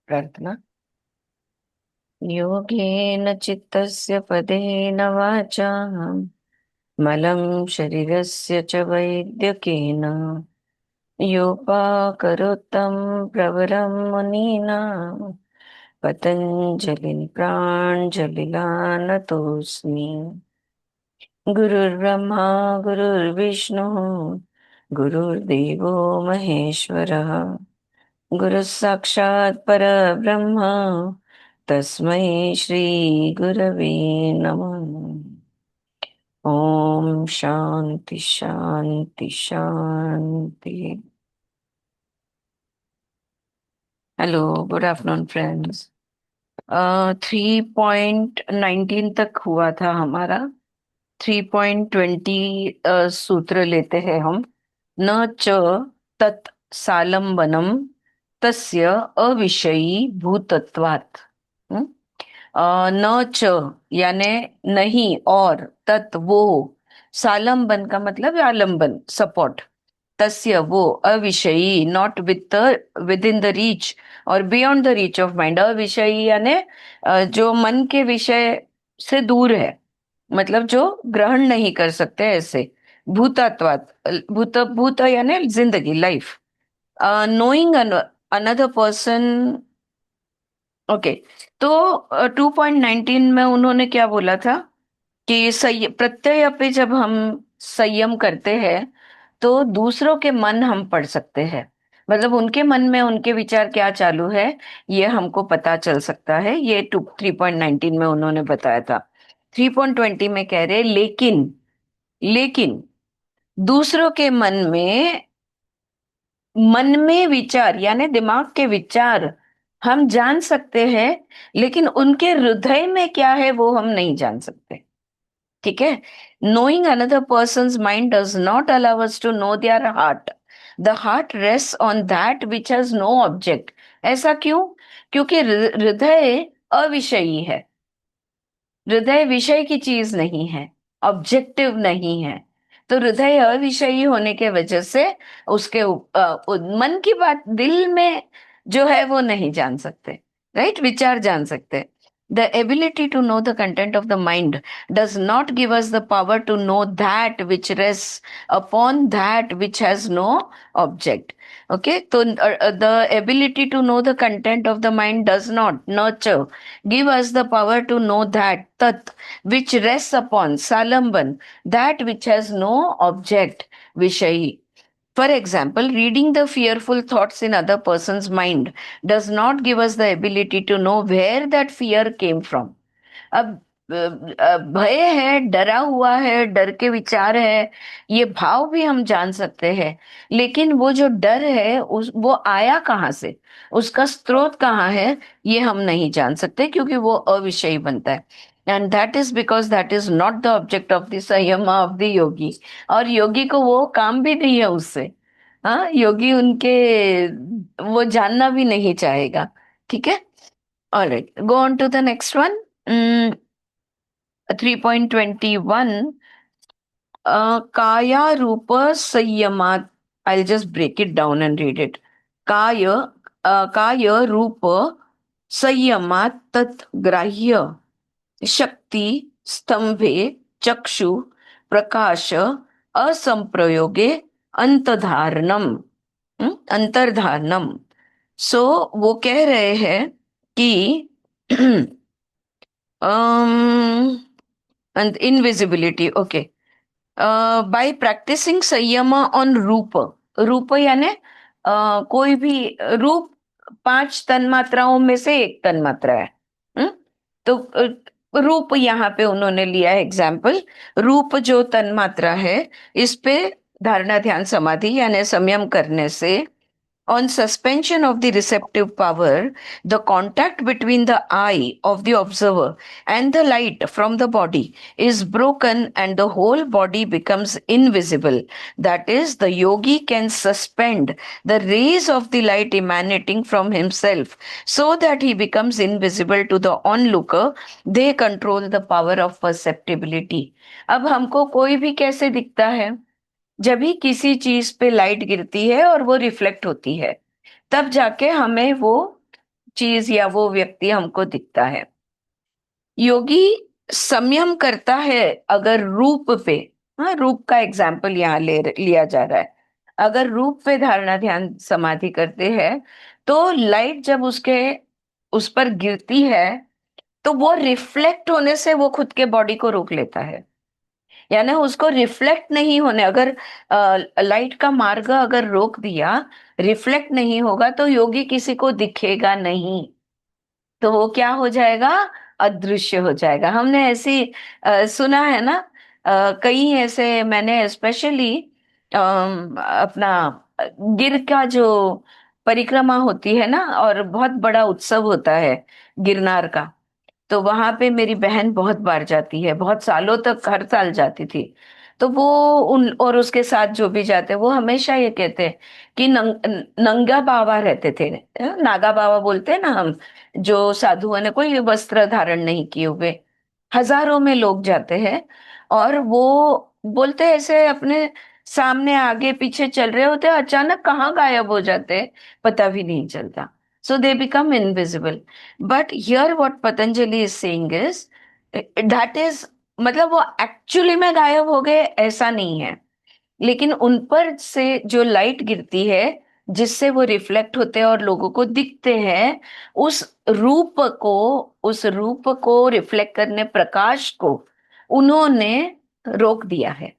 प्रार्थना। योगेन चित्तस्य पदेन वाचा मलं शरीरस्य च वैद्यकेन योपाकरोत्तं प्रवरं मुनीनां पतञ्जलिं प्राञ्जलिलानतोऽस्मि। गुरुर्ब्रह्मा गुरुर्विष्णुः गुरुर्देवो महेश्वरः गुरुः साक्षात् परब्रह्म तस्मै श्री गुरवे नमः। ओम शांति शांति शांति। Hello, good afternoon friends. 3.19 तक हुआ था हमारा। 3.20 सूत्र लेते हैं हम। न च तत् सालंबनम तस्य अविषयी भूतत्वात्। हम्म? न च यानी नहीं, और तत् वो, सालंबन का मतलब आलंबन, सपोर्ट, तस्य वो, अविषयी not within the reach और beyond the reach of mind. अविषयी यानी जो मन के विषय से दूर है, मतलब जो ग्रहण नहीं कर सकते ऐसे। भूतत्वात्, भूत भूत यानी जिंदगी, life. Knowing another person. Okay. तो 2.19 में उन्होंने क्या बोला था कि प्रत्यय पे जब हम संयम करते हैं तो दूसरों के मन हम पढ़ सकते हैं। मतलब उनके मन में उनके विचार क्या चालू है, ये हमको पता चल सकता है। ये 3.19 में उन्होंने बताया था। 3.20 में कह रहे लेकिन, लेकिन दूसरों के मन में विचार यानी दिमाग के विचार हम जान सकते हैं, लेकिन उनके हृदय में क्या है वो हम नहीं जान सकते। ठीक है। Knowing another person's mind does not allow us to know their heart. The heart rest on that which has no object. ऐसा क्यों? क्योंकि हृदय अविषयी है। हृदय विषय की चीज नहीं है, ऑब्जेक्टिव नहीं है। तो हृदय अविषयी होने के वजह से उसके मन की बात दिल में जो है वो नहीं जान सकते। राइट, विचार जान सकते। The ability to know the content of the mind does not give us the power to know that which rest upon that which has no object. Okay, तो the ability to know the content of the mind does not nurture give us the power to know that tat which rests upon salamban, that which has no object, vishayi. For example, reading the fearful thoughts in other person's mind does not give us the ability to know where that fear came from. अब भय है, डरा हुआ है, डर के विचार है, ये भाव भी हम जान सकते हैं। लेकिन वो जो डर है वो आया कहाँ से, उसका स्रोत कहाँ है, ये हम नहीं जान सकते, क्योंकि वो अविषयी बनता है। And that is because that is not the object of the संयम ऑफ द योगी। और योगी को वो काम भी नहीं है उससे। हाँ, योगी उनके वो जानना भी नहीं चाहेगा। ठीक है। Alright, go on to the next one. 3.21, काया रूप संयमात। I just break it down and read it. काय काय रूप संयमात तत् ग्राह्य शक्ति स्तंभे चक्षु प्रकाश असंप्रयोगे अंतधारणम। अंतर्धारणम। सो वो कह रहे हैं कि इनविजिबिलिटी। ओके। बाय प्रैक्टिसिंग संयम ऑन रूप। रूप यानी कोई भी रूप, 5 तन्मात्राओं में से एक तन्मात्रा है। हम्म? तो रूप यहाँ पे उन्होंने लिया है एग्जाम्पल। रूप जो तन्मात्रा है, इस पे धारणा ध्यान समाधि यानी संयम करने से, on suspension of the receptive power, the contact between the eye of the observer and the light from the body is broken and the whole body becomes invisible. That is, the yogi can suspend the rays of the light emanating from himself so that he becomes invisible to the onlooker. They control the power of perceptibility. अब हमको कोई भी कैसे दिखता है? जब भी किसी चीज पे लाइट गिरती है और वो रिफ्लेक्ट होती है, तब जाके हमें वो चीज या वो व्यक्ति हमको दिखता है। योगी संयम करता है अगर रूप पे, हाँ रूप का एग्जाम्पल यहाँ ले लिया जा रहा है। अगर रूप पे धारणा ध्यान समाधि करते हैं तो लाइट जब उसके उस पर गिरती है तो वो रिफ्लेक्ट होने से वो खुद के बॉडी को रोक लेता है। यानी उसको रिफ्लेक्ट नहीं होने, अगर लाइट का मार्ग अगर रोक दिया, रिफ्लेक्ट नहीं होगा तो योगी किसी को दिखेगा नहीं, तो वो क्या हो जाएगा, अदृश्य हो जाएगा। हमने ऐसी सुना है ना, कई ऐसे मैंने स्पेशली अपना गिर का जो परिक्रमा होती है ना, और बहुत बड़ा उत्सव होता है गिरनार का, तो वहां पे मेरी बहन बहुत बार जाती है, बहुत सालों तक हर साल जाती थी। तो वो उन और उसके साथ जो भी जाते वो हमेशा ये कहते हैं कि नंगा बाबा रहते थे, नागा बाबा बोलते हैं ना हम, जो साधुओं ने कोई वस्त्र धारण नहीं किए हुए, हजारों में लोग जाते हैं। और वो बोलते हैं ऐसे अपने सामने आगे पीछे चल रहे होते हैं, अचानक कहाँ गायब हो जाते हैं पता भी नहीं चलता। So they become invisible. But here what Patanjali is saying is that is, मतलब वो एक्चुअली में गायब हो गए ऐसा नहीं है, लेकिन उन पर से जो लाइट गिरती है जिससे वो रिफ्लेक्ट होते हैं और लोगों को दिखते हैं, उस उस रूप को रिफ्लेक्ट करने प्रकाश को उन्होंने रोक दिया है।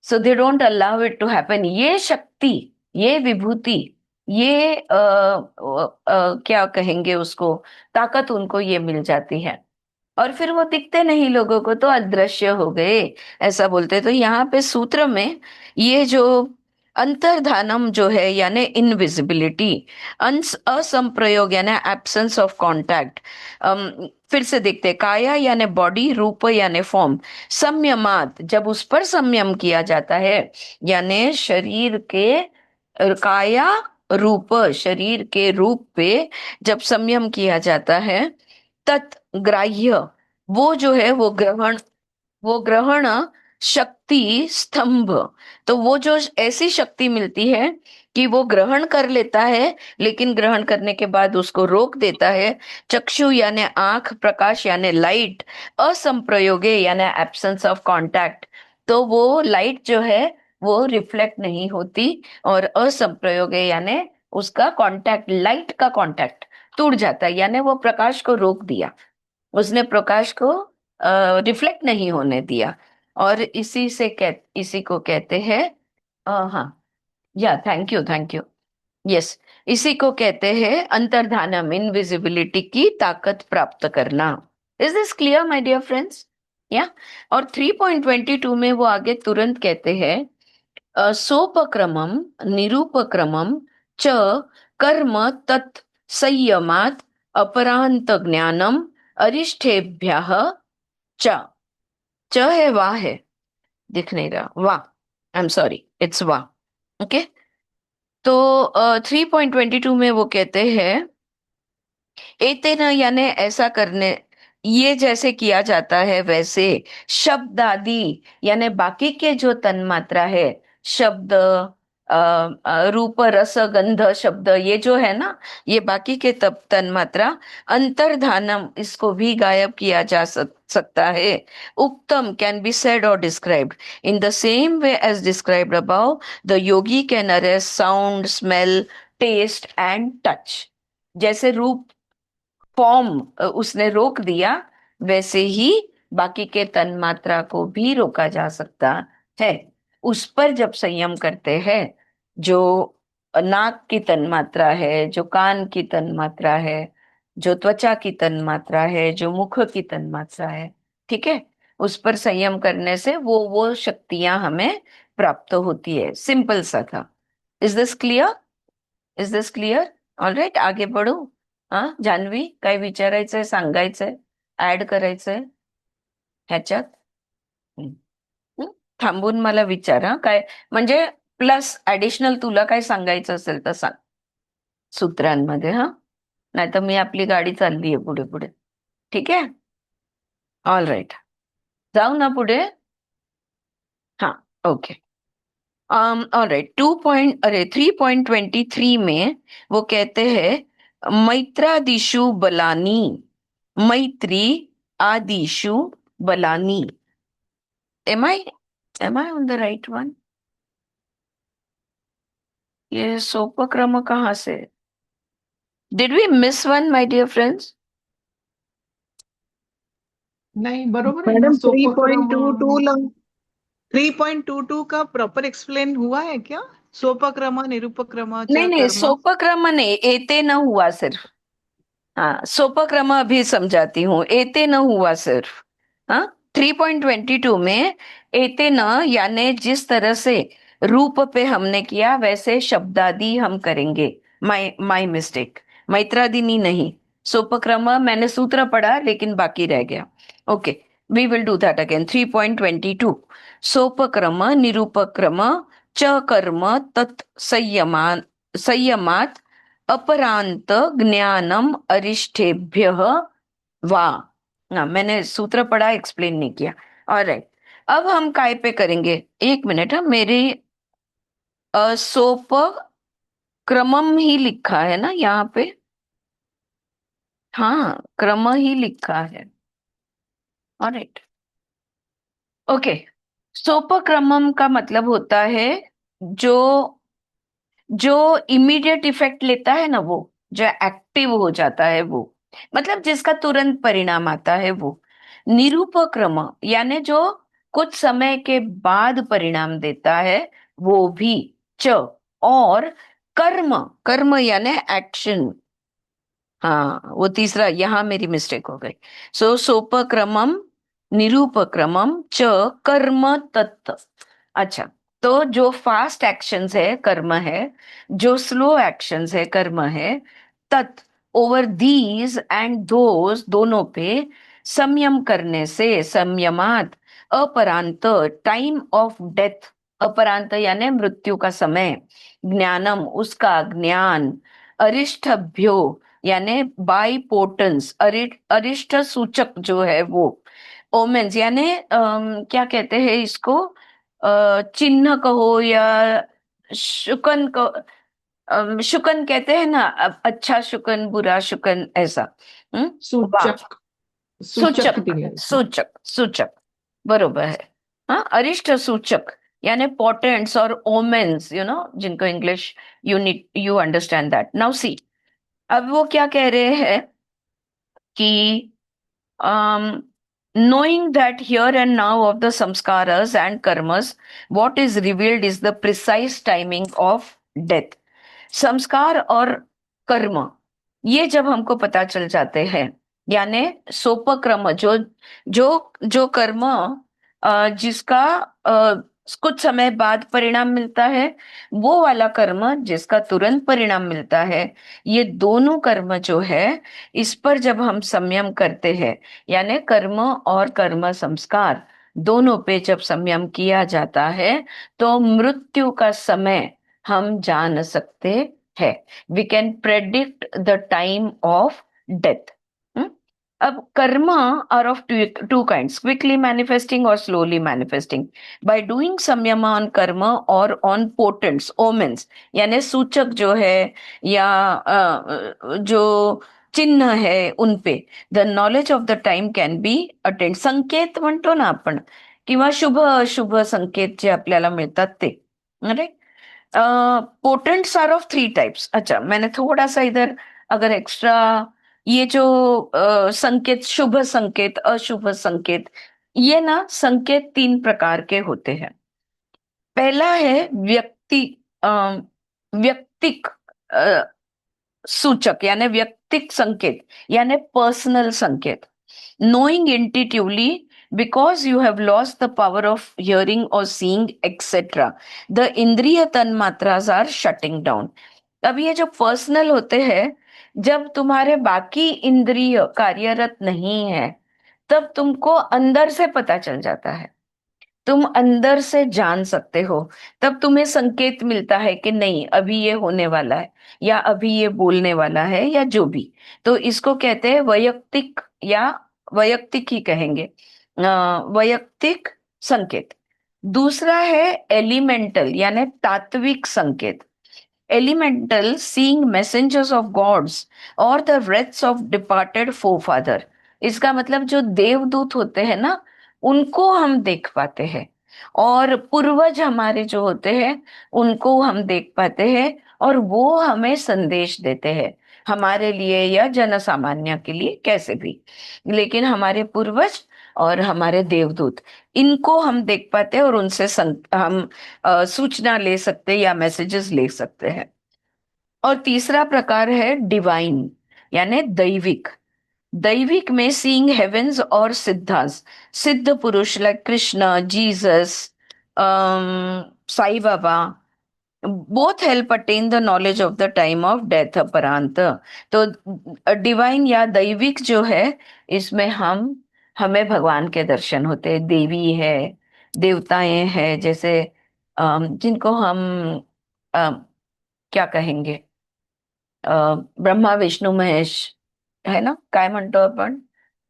So they don't allow it to happen. ये शक्ति, ये विभूति, ये क्या कहेंगे उसको, ताकत उनको ये मिल जाती है, और फिर वो दिखते नहीं लोगों को तो अदृश्य हो गए, ऐसा बोलते। तो यहाँ पे सूत्र में ये जो अंतर्धानम जो है यानी इनविजिबिलिटी, असंप्रयोग यानी एब्सेंस ऑफ कांटेक्ट, फिर से देखते हैं, काया यानी बॉडी, रूप यानी फॉर्म, संयमात जब उस पर संयम किया जाता है, यानी शरीर के काया रूप, शरीर के रूप पे जब संयम किया जाता है, तत्ग्राह्य, वो जो है वो ग्रहण शक्ति स्तंभ, तो वो जो ऐसी शक्ति मिलती है कि वो ग्रहण कर लेता है, लेकिन ग्रहण करने के बाद उसको रोक देता है। चक्षु यानी आंख, प्रकाश यानी लाइट, असंप्रयोगे यानी एब्सेंस ऑफ कांटेक्ट, तो वो लाइट जो है वो रिफ्लेक्ट नहीं होती, और असंप्रयोगे यानी उसका कांटेक्ट, लाइट का कांटेक्ट टूट जाता है, यानी वो प्रकाश को रोक दिया, उसने प्रकाश को रिफ्लेक्ट नहीं होने दिया। और इसी को कहते हैं, हाँ, या thank you thank you, yes, इसी को कहते हैं अंतर्धानम, इनविजिबिलिटी की ताकत प्राप्त करना। Is this clear my dear friends? Yeah, और 3.22 में वो आगे तुरंत कहते हैं, सोपक्रमम निरूपक्रमम च कर्म तत् संयमात् अपरांत ज्ञानम अरिष्ठेभ्यः च। च है, वाह है, दिख नहीं रहा, वाह, आई एम सॉरी, इट्स वाह। ओके, तो 3.22 में वो कहते हैं, एतेन यानी ऐसा करने, ये जैसे किया जाता है वैसे, शब्द आदि यानी बाकी के जो तन्मात्रा है, शब्द, रूप रस गंध शब्द, ये जो है ना, ये बाकी के तब तन्मात्रा, अंतर्धानम इसको भी गायब किया जा सकता है। उक्तम कैन बी सेड और described in the same way as described about, the yogi can arrest sound, smell, taste and touch. जैसे रूप, फॉर्म उसने रोक दिया, वैसे ही बाकी के तन्मात्रा को भी रोका जा सकता है, उस पर जब संयम करते हैं। जो नाक की तन्मात्रा है, जो कान की तन्मात्रा है, जो त्वचा की तन्मात्रा है, जो मुख की तन्मात्रा है, ठीक है, उस पर संयम करने से वो शक्तियां हमें प्राप्त होती है। सिंपल सा था। Is this clear? Is this clear? All right, आगे बढ़ू. हा, जान्हवी, काय विचारायचंय, सांगायचंय, ऍड करायचंय ह्याच्यात? हं. हं? थांबून मला विचार, हा, काय म्हणजे प्लस ऍडिशनल तुला काय सांगायचं असेल तर सांग सूत्रांमध्ये, हा, नाहीतर मी आपली गाडी चाललीय पुढे पुढे. ठीक आहे, ऑल राईट, जाऊ ना पुढे. हा, ओके, ऑल राइट, 3.23 में वो कहते हैं, मैत्रादिषु बलानि, मैत्री आदिषु बलानि. Am I am I on the right one? ये सोपक्रम कहाँ से? Did we miss one, my dear friends? नाही, बरोबर आहे ना, मैडम सोपक्रम. 3.22 का प्रॉपर एक्सप्लेन हुआ है क्या? सोपक्रम, निरुपक्रम, नहीं च नहीं, कर्म. सोपक्रम नहीं, एते न हुआ सिर्फ. हाँ, सोपक्रम अभी समझाती हूँ, एते न हुआ सिर्फ. हाँ, 3.22 में एते न यानी जिस तरह से रूप पे हमने किया वैसे शब्दादि हम करेंगे. माय मिस्टेक, मैत्रादिनी नहीं. सोपक्रम मैंने सूत्र पढ़ा लेकिन बाकी रह गया. Okay, we will do that again. 3.22, सोपक्रम निरूपक्रम च कर्म तत् संयमात अपरांत ज्ञानम अरिष्ठेभ्यः वा. हाँ, मैंने सूत्र पढ़ा, एक्सप्लेन नहीं किया. ऑलराइट, अब हम काय पे करेंगे, एक मिनट. हम मेरी सोप क्रमम ही लिखा है ना यहाँ पे. हाँ, क्रम ही लिखा है. Alright, okay. सोप क्रमम का मतलब होता है जो जो इमीडिएट इफेक्ट लेता है ना, वो जो एक्टिव हो जाता है, वो मतलब जिसका तुरंत परिणाम आता है वो. निरूपक्रम यानी जो कुछ समय के बाद परिणाम देता है, वो भी. च, और कर्म, कर्म यानी एक्शन. हाँ, वो तीसरा, यहां मेरी मिस्टेक हो गई. सोपक्रमम निरूपक्रमम च कर्म तत्त. अच्छा, तो जो फास्ट एक्शंस है कर्म है, जो स्लो एक्शंस है कर्म है. तत्, ओवर दीज एंड दोज, दोनों पे संयम करने से, संयमात अपरांत, टाइम ऑफ डेथ, अपरांत यानी मृत्यु का समय, ज्ञानम उसका ज्ञान, अरिष्ठभ्यो यानी बाई पोर्टेंस, अरिष्ट सूचक जो है वो, ओमेन्स यानी क्या कहते हैं इसको, चिन्ह कहो या शुकन को. शुकन कहते हैं ना, अच्छा शुकन बुरा शुकन ऐसा. वाह, सूचक. सूचक सूचक दिले. सूचक सूचक, बरोबर है. हाँ, अरिष्ट सूचक यानी पोर्टेंट्स और ओमेन्स, जिनको English you understand that. Now see, अब वो क्या कह रहे हैं कि knowing that here and now of the samskaras and karmas, what is revealed is the precise timing of death. संस्कार और कर्म, ये जब हमको पता चल जाते हैं, यानी सोपक्रम, जो जो जो कर्म जिसका कुछ समय बाद परिणाम मिलता है, वो वाला कर्म जिसका तुरंत परिणाम मिलता है, ये दोनों कर्म जो है, इस पर जब हम संयम करते हैं, यानी कर्म और कर्म संस्कार दोनों पे जब संयम किया जाता है, तो मृत्यु का समय हम जान सकते हैं. We can predict the time of death. अब karma are of two kinds, quickly manifesting और slowly manifesting. By doing samyama on karma और ऑन पोटेंट्स, ओमेन्स यानी सूचक जो है, या जो चिन्ह है उन पे, the knowledge of the time can be attend. संकेत म्हणतो ना आपण, किंवा शुभ अशुभ संकेत जे आपल्याला मिळतात ते. Right. Potents are of three types. अच्छा, मैंने थोड़ा सा इधर अगर एक्स्ट्रा, ये जो संकेत, शुभ संकेत अशुभ संकेत, ये ना संकेत तीन प्रकार के होते हैं. पहला है व्यक्तिक सूचक यानी व्यक्तिक संकेत, यानी पर्सनल संकेत. Knowing intuitively because you have lost the power of hearing or seeing etc, the इंद्रिय तन्मात्रास are shutting down. अब ये जो पर्सनल होते हैं, जब तुम्हारे बाकी इंद्रिय कार्यरत नहीं है, तब तुमको अंदर से पता चल जाता है, तुम अंदर से जान सकते हो. तब तुम्हें संकेत मिलता है कि नहीं, अभी ये होने वाला है, या अभी ये बोलने वाला है, या जो भी. तो इसको कहते हैं वैयक्तिक, या वैयक्तिक ही कहेंगे, वैयक्तिक संकेत. दूसरा है एलिमेंटल यानी तात्विक संकेत. Elemental seeing messengers of gods और the rates of departed forefather. इसका मतलब जो देवदूत होते हैं ना, उनको हम देख पाते हैं, और पूर्वज हमारे जो होते हैं उनको हम देख पाते हैं, और वो हमें संदेश देते हैं, हमारे लिए या जन सामान्य के लिए कैसे भी। लेकिन हमारे पूर्वज और हमारे देवदूत, इनको हम देख पाते हैं, और उनसे हम सूचना ले सकते हैं या मैसेजेस ले सकते हैं। और तीसरा प्रकार है डिवाइन, यानी दैविक। दैविक में सीइंग हेवेंस और सिद्धास, सिद्ध पुरुष like Krishna, Jesus, Sai Baba, both help attain the knowledge of the time of death Aparanta. तो डिवाइन या दैविक जो है, इसमें हमें भगवान के दर्शन होते हैं, देवी है, देवताएं हैं, जैसे जिनको हम अम, क्या कहेंगे, ब्रह्मा विष्णु महेश, है ना, काय म्हणतो आपण,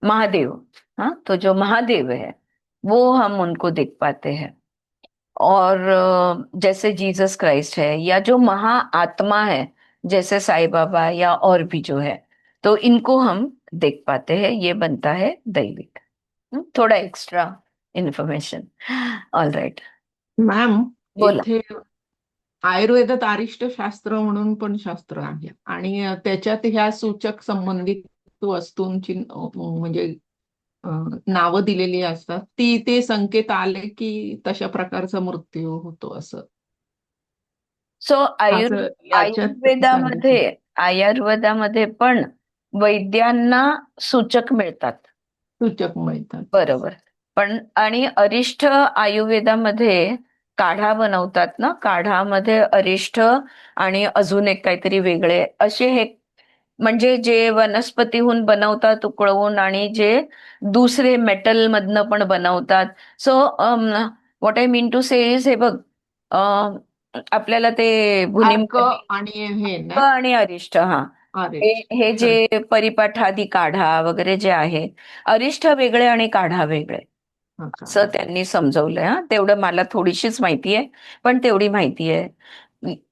महादेव। हाँ, तो जो महादेव है वो हम उनको देख पाते हैं। और जैसे जीसस क्राइस्ट है, या जो महा आत्मा है जैसे साईं बाबा या और भी जो है, तो इनको हम देख पाते हैं। ये बनता है दैविक। थोड़ा extra information. All right, ma'am, बोला। इथे आयुर्वेदात अरिष्ट शास्त्र म्हणून पण शास्त्र आहे आणि त्याच्यात ह्या सूचक संबंधित वस्तूंची म्हणजे नावं दिलेली असतात, ते संकेत आले की तशा प्रकारचा मृत्यू होतो असं सो असं याच्यात सांगितलं. आयुर्वेदामध्ये पण वैद्यांना सूचक मिळतात, सूचक मिळतात. बरोबर. पण आणि अरिष्ट आयुर्वेदामध्ये काढा बनवतात ना, काढामध्ये अरिष्ट आणि अजून एक काहीतरी वेगळे असे हे, म्हणजे जे वनस्पतीहून बनवतात उकळवून, आणि जे दुसरे मेटल मधनं पण बनवतात. So what I mean to say is, हे बघ, अं, आपल्याला ते अर्क भुनीमध्ये आणि हे ना आणि अरिष्ट, हा, हे अरिष्ट. हे जे परिपाठादी काढा वगैरे जे आहे, अरिष्ट वेगळे आणि काढा वेगळे, असं त्यांनी समजवलंय. हा, तेवढं मला थोडीशीच माहिती आहे, पण तेवढी माहिती आहे।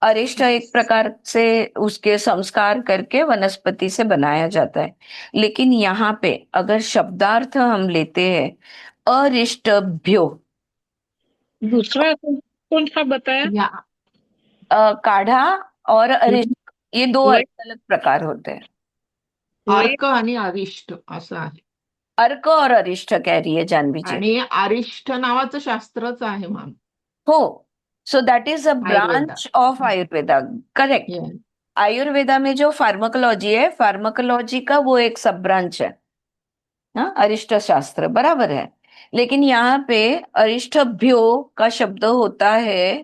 अरिष्ट एक प्रकार से उसके संस्कार करके वनस्पति से बनाया जाता है। लेकिन यहाँ पे अगर शब्दार्थ हम लेते हैं, अरिष्टभ्यो, दूसरा कौन सा बताया? या काढ़ा और अरिष्ट, ये दो वही अलग अलग प्रकार होते हैं। वही अर्क आणि अरिष्ट असं आहे. अर्क और अरिष्ट कह रही है जानवी जी। आणि अरिष्ट नावाचं शास्त्रच आहे मॅम हो, सो दैट इज अ आयुर्वेदात. Branch of Ayurveda, correct. Yes. Ayurveda में जो फार्माकोलॉजी है, फार्माकोलॉजी का वो एक सब ब्रांच है। हाँ, अरिष्ट शास्त्र बराबर है। लेकिन यहाँ पे अरिष्टभ्यो का शब्द होता है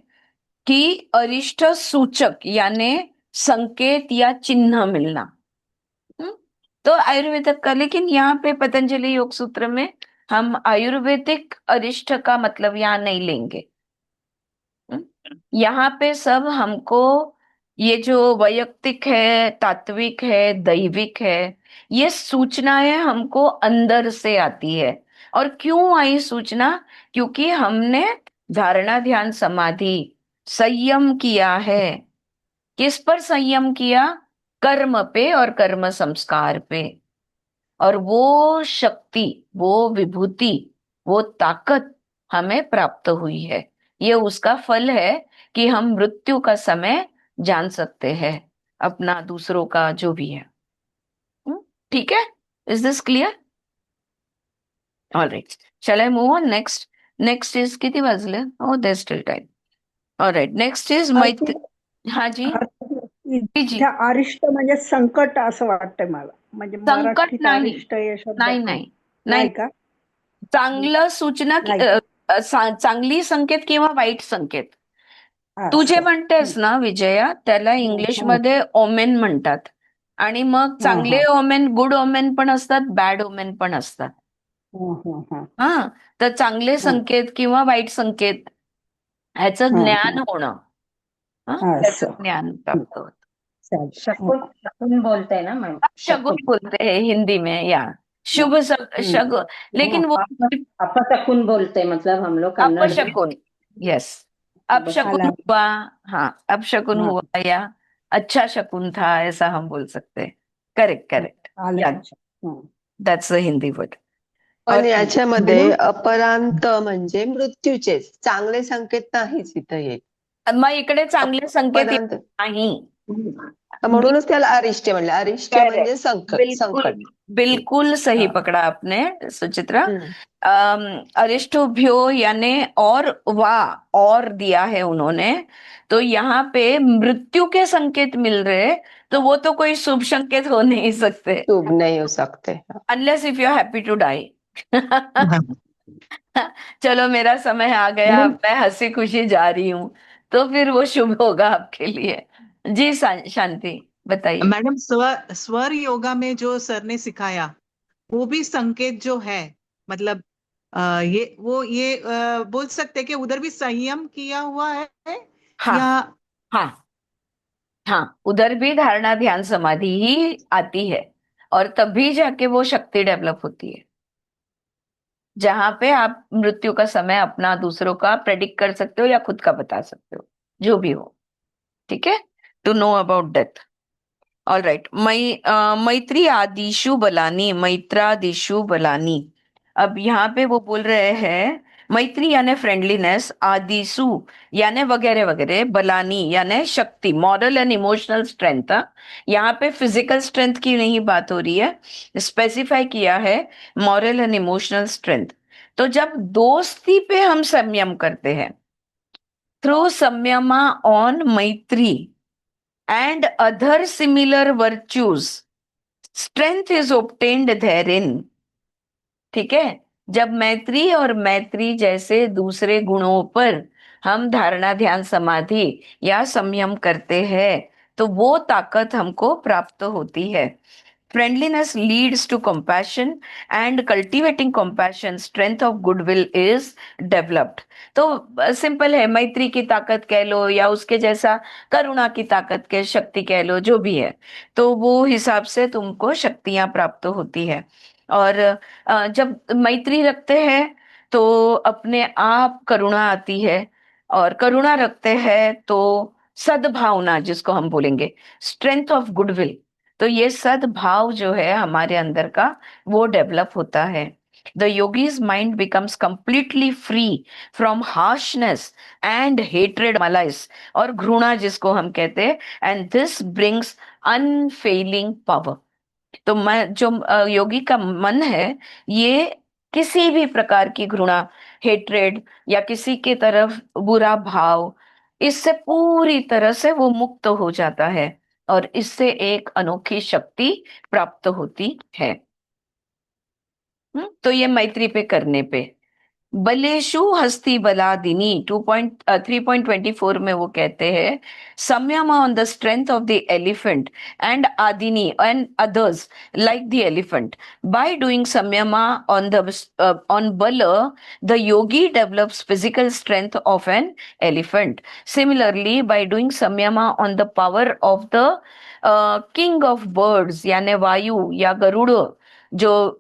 कि अरिष्ट सूचक, यानी संकेत या चिन्ह मिलना। हम्म, तो आयुर्वेदिक का, लेकिन यहाँ पे पतंजलि योग सूत्र में हम आयुर्वेदिक अरिष्ट का मतलब यहाँ नहीं लेंगे। यहाँ पे सब हमको ये जो वैयक्तिक है, तात्विक है, दैविक है, ये सूचनाएं हमको अंदर से आती है। और क्यों आई सूचना? क्योंकि हमने धारणा ध्यान समाधि संयम किया है। किस पर संयम किया? कर्म पे और कर्म संस्कार पे। और वो शक्ति, वो विभूति, वो ताकत हमें प्राप्त हुई है। ये उसका फल है कि हम मृत्यु का समय जान सकते हैं, अपना, दूसरों का, जो भी है। ठीक है? Is this clear? All right, shall I move on next? Next is, किती वाजले? Oh there still time. All right, next is मैत्री। हाँ जी, जी जी। इथे अरिष्ट म्हणजे संकट असं वाटतंय मला, म्हणजे संकट मराठीत नाही, अरिष्ट या शब्द नाही नाही नाही नाही, का? चांगलं सूचना नाही. चांगली संकेत किंवा वाईट संकेत। तू जे असं. म्हणतेस ना विजया, त्याला इंग्लिशमध्ये ओमेन म्हणतात। आणि मग चांगले ओमेन, गुड ओमेन पण असतात, बॅड ओमेन पण असतात। हा, तर चांगले संकेत किंवा वाईट संकेत ह्याचं ज्ञान होणं, त्याचं असं. ज्ञान प्राप्त होतं। चालेल. शकुन शकुन बोलते हैं ना मैम, शगुन बोलते हैं हिंदी में, या शुभ शगुन, लेकिन वो अपशकुन बोलते हैं, मतलब हम लोग कन्नड़ में। अपशकुन, यस। अपशकुन आला हुआ। हाँ, अपशकुन हा हुआ या अच्छा शकुन था, ऐसा हम बोल सकते हैं। Correct, correct. आलं या लक्षात. हं. That's the Hindi word. पण और याच्यामध्ये मॅडम अपरांत म्हणजे मृत्यूचेच चांगले संकेत नाहीच इथं येत. मग इकडे चांगले संकेत येत अपरांत नाही. म्हणूनच त्याला अरिष्ट म्हणलं. अरिष्ट करेक्ट. म्हणजे संकट बिल्कुल, संकट. बिल्कुल सही हा. पकड़ा आपने सुचित्रा. हम्म. अरिष्टोभ्यो यानी और वाह और दिया है उन्होंने, तो यहाँ पे मृत्यु के संकेत मिल रहे, तो वो तो कोई शुभ संकेत हो नहीं सकते, शुभ नहीं हो सकते. Unless if you are happy to die. चलो मेरा समय आ गया, मॅडम अब मैं हंसी खुशी जा रही हूँ, तो फिर वो शुभ होगा आपके लिए. जी शांति बताइए. मैडम, स्वर योगा में जो सर ने सिखाया, वो भी संकेत जो है, मतलब ये बोल सकते हैं कि उधर भी संयम किया हुआ है, हाँ, या हाँ, हाँ, उधर भी धारणा ध्यान समाधि ही आती है, और तभी जाके वो शक्ति डेवलप होती है, जहां पे आप मृत्यु का समय अपना दूसरों का प्रेडिक्ट कर सकते हो या खुद का बता सकते हो, जो भी हो. ठीक है, to know about death. All right. मैत्री आदिशु बलानी, मैत्रादिशु बलानी. अब यहाँ पे वो बोल रहे हैं मैत्री यानी फ्रेंडलीनेस, आदिशु यानी वगैरह वगैरह, बलानी यानी शक्ति, मॉरल एंड इमोशनल स्ट्रेंथ. यहाँ पे फिजिकल स्ट्रेंथ की नहीं बात हो रही है, स्पेसिफाई किया है मॉरल एंड इमोशनल स्ट्रेंथ. तो जब दोस्ती पे हम संयम करते हैं थ्रू संयमा ऑन मैत्री and other similar virtues, strength is obtained therein. ठीक है, जब मैत्री और मैत्री जैसे दूसरे गुणों पर हम धारणा ध्यान समाधि या संयम करते हैं, तो वो ताकत हमको प्राप्त होती है. Friendliness leads to compassion, and cultivating compassion, strength of goodwill is developed. तो सिंपल है, मैत्री की ताकत कह लो या उसके जैसा करुणा की ताकत के शक्ति कह लो, जो भी है, तो वो हिसाब से तुमको शक्तियां प्राप्त होती है. और जब मैत्री रखते हैं तो अपने आप करुणा आती है, और करुणा रखते हैं तो सद्भावना, जिसको हम बोलेंगे स्ट्रेंथ ऑफ गुडविल, तो ये सद्भाव जो है हमारे अंदर का, वो डेवलप होता है. The yogi's mind becomes completely free from harshness and hatred, malice और घृणा जिसको हम कहते हैं, and this brings unfailing power. तो मैं जो योगी का मन है, ये किसी भी प्रकार की घृणा, हेट्रेड या किसी के तरफ बुरा भाव, इससे पूरी तरह से वो मुक्त हो जाता है, और इससे एक अनोखी शक्ति प्राप्त होती है. तो ये मैत्री पे करने पे. बलेशु हस्ती बलादिनी 3.24 में वो कहते हैं संयम on the strength of the elephant and आदिनी and others like the elephant. By doing संयमा ऑन बल, the yogi develops physical strength of an elephant. Similarly by doing संयमा on the power of the king of birds यानी वायु या गरुड़, जो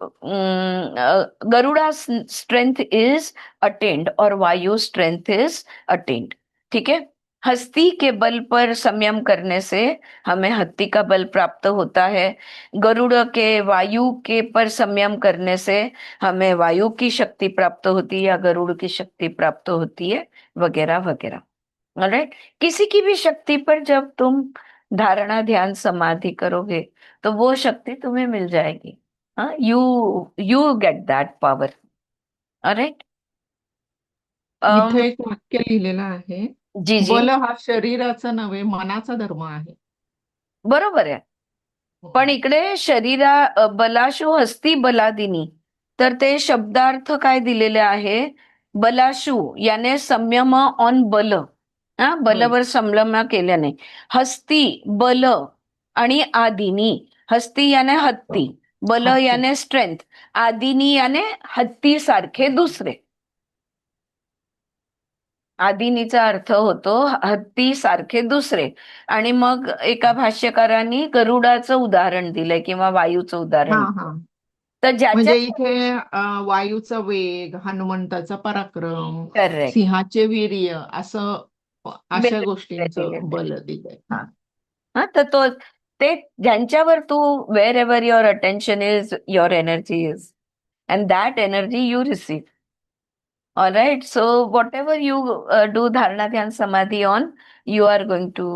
Garuda strength is attend और वायु स्ट्रेंथ इज अटेंड. ठीक है, हस्ती के बल पर संयम करने से हमें हत्ती का बल प्राप्त होता है, गरुड़ के वायु के पर संयम करने से हमें वायु की शक्ति प्राप्त होती है या गरुड़ की शक्ति प्राप्त होती है, वगैरह वगैरह. ऑलराइट, किसी की भी शक्ति पर जब तुम धारणा ध्यान समाधि करोगे तो वो शक्ति तुम्हें मिल जाएगी. You get that power. Alright. इथे एक वाक्य लिहिलेलं आहे, जी जी, बल हा शरीराचा नव्हे मनाचा धर्म आहे. बरोबर आहे. पण इकडे बलाशु हस्ती बलादिनी, तर ते शब्दार्थ काय दिलेले आहे, बलाशु याने संयम ऑन बल, बलवर संयम केल्याने, हस्ती बल आणि आदिनी, हस्ती याने हत्ती, बल हत्ती. याने स्ट्रेंथ, आदिनी याने हत्ती सारखे दुसरे. आदिनीचा अर्थ होतो हत्ती सारखे दुसरे. आणि मग एका भाष्यकारांनी गरुडाचं उदाहरण दिलंय किंवा वायूचं हा उदाहरण. हा तर ज्याच्या म्हणजे इथे वायूचा वेग, हनुमंताचा पराक्रम, करेक्ट, सिंहाचे वीर्य असं अशा गोष्टींचं बल दिलंय. हा तर तो ते ज्यांच्यावर तू wherever your attention is your energy is and that energy you receive. All right, so whatever you do dharana dhyana samadhi on, you are going to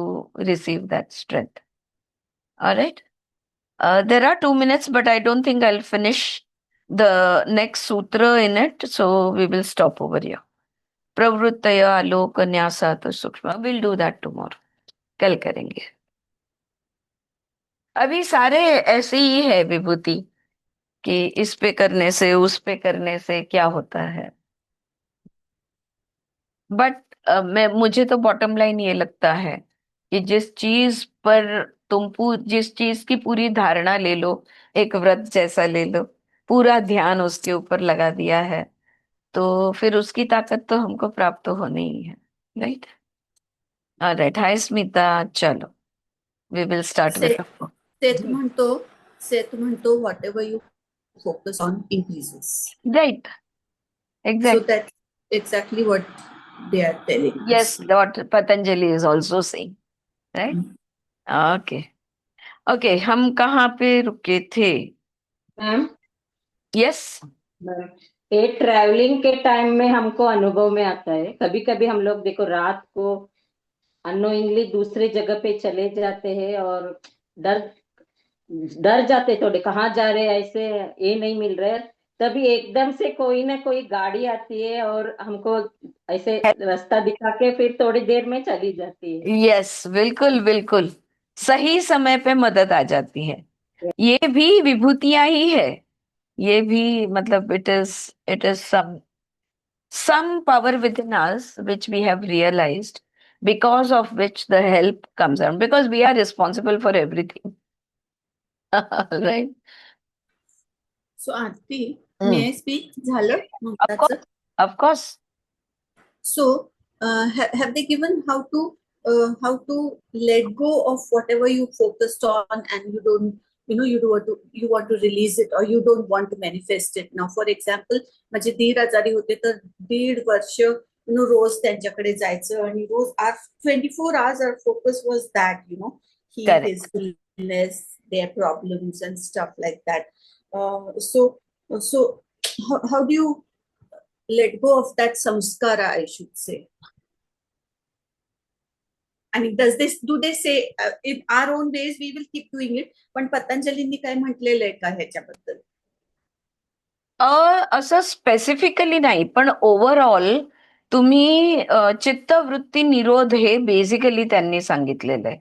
receive that strength. All right. There are 2 minutes, but I don't think I'll finish the next sutra in it. So we will stop over here. Pravruttaya alok nyasat sukshma. We'll do that tomorrow. कल करेंगे. अभी सारे ऐसे ही है विभूति कि इस पे करने से उस पे करने से क्या होता है. बट मुझे तो बॉटम लाइन ये लगता है कि जिस चीज पर जिस चीज की पूरी धारणा ले लो, एक व्रत जैसा ले लो, पूरा ध्यान उसके ऊपर लगा दिया है, तो फिर उसकी ताकत तो हमको प्राप्त होनी ही है. राइट. राइट. हाय स्मिता. चलो वी विल स्टार्ट विथ सेत म्हणतो what ever you focus on increases. Right. So exact. that's exactly what they are telling us. Yes, what Patanjali is also saying. Right. Okay. Okay, हम कहाँ पे रुके थे? Ma'am, yes. ये travelling के time में हमको अनुभव में आता है. कभी कभी हम लोग देखो रात को अनोइंगली दूसरे जगह पे चले जाते हैं और डर डर जाते थोड़े, कहाँ जा रहे हैं, ऐसे ये नहीं मिल रहे. तभी एकदम से कोई ना कोई गाड़ी आती है और हमको ऐसे रास्ता दिखा के फिर थोड़ी देर में चली जाती है. यस, बिल्कुल बिल्कुल सही समय पे मदद आ जाती है. ये भी विभूतियां ही है. ये भी मतलब it is some power within us which we have realized, because of which the help comes around, because we are responsible for everything. Right. So Aarti, may I speak? झालं Of महत्वाचं? course. Of course. So have they given how to let go of whatever you focused on and you don't, you want to release it or you don't want to manifest it. Now for example, माझे दीर आजारी होते तर 1.5 वर्ष रोज त्यांच्याकडे जायचं आणि रोज 24 hours our focus was that, heal his illness, their problems and stuff like that. So how do you let go of that samskara, I should say? I mean, do they say in our own ways we will keep doing it, पण पतंजलींनी काय म्हटलेलं आहे का ह्याच्याबद्दल? असं specifically नाही, पण overall तुम्ही चित्तवृत्ती निरोध हे बेसिकली त्यांनी सांगितलेलं आहे.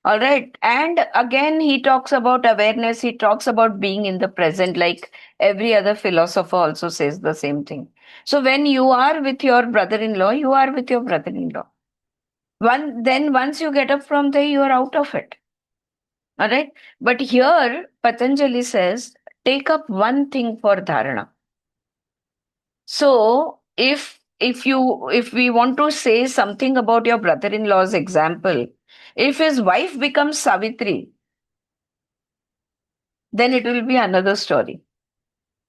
All right. And again, he talks about awareness. He talks about being in the present, like every other philosopher also says the same thing. So when you are with your brother-in-law, you are with your brother-in-law. Then once you get up from there, you are out of it. All right. But here, Patanjali says, take up one thing for dharana. So if we want to say something about your brother-in-law's example, if his wife becomes Savitri, then it will be another story.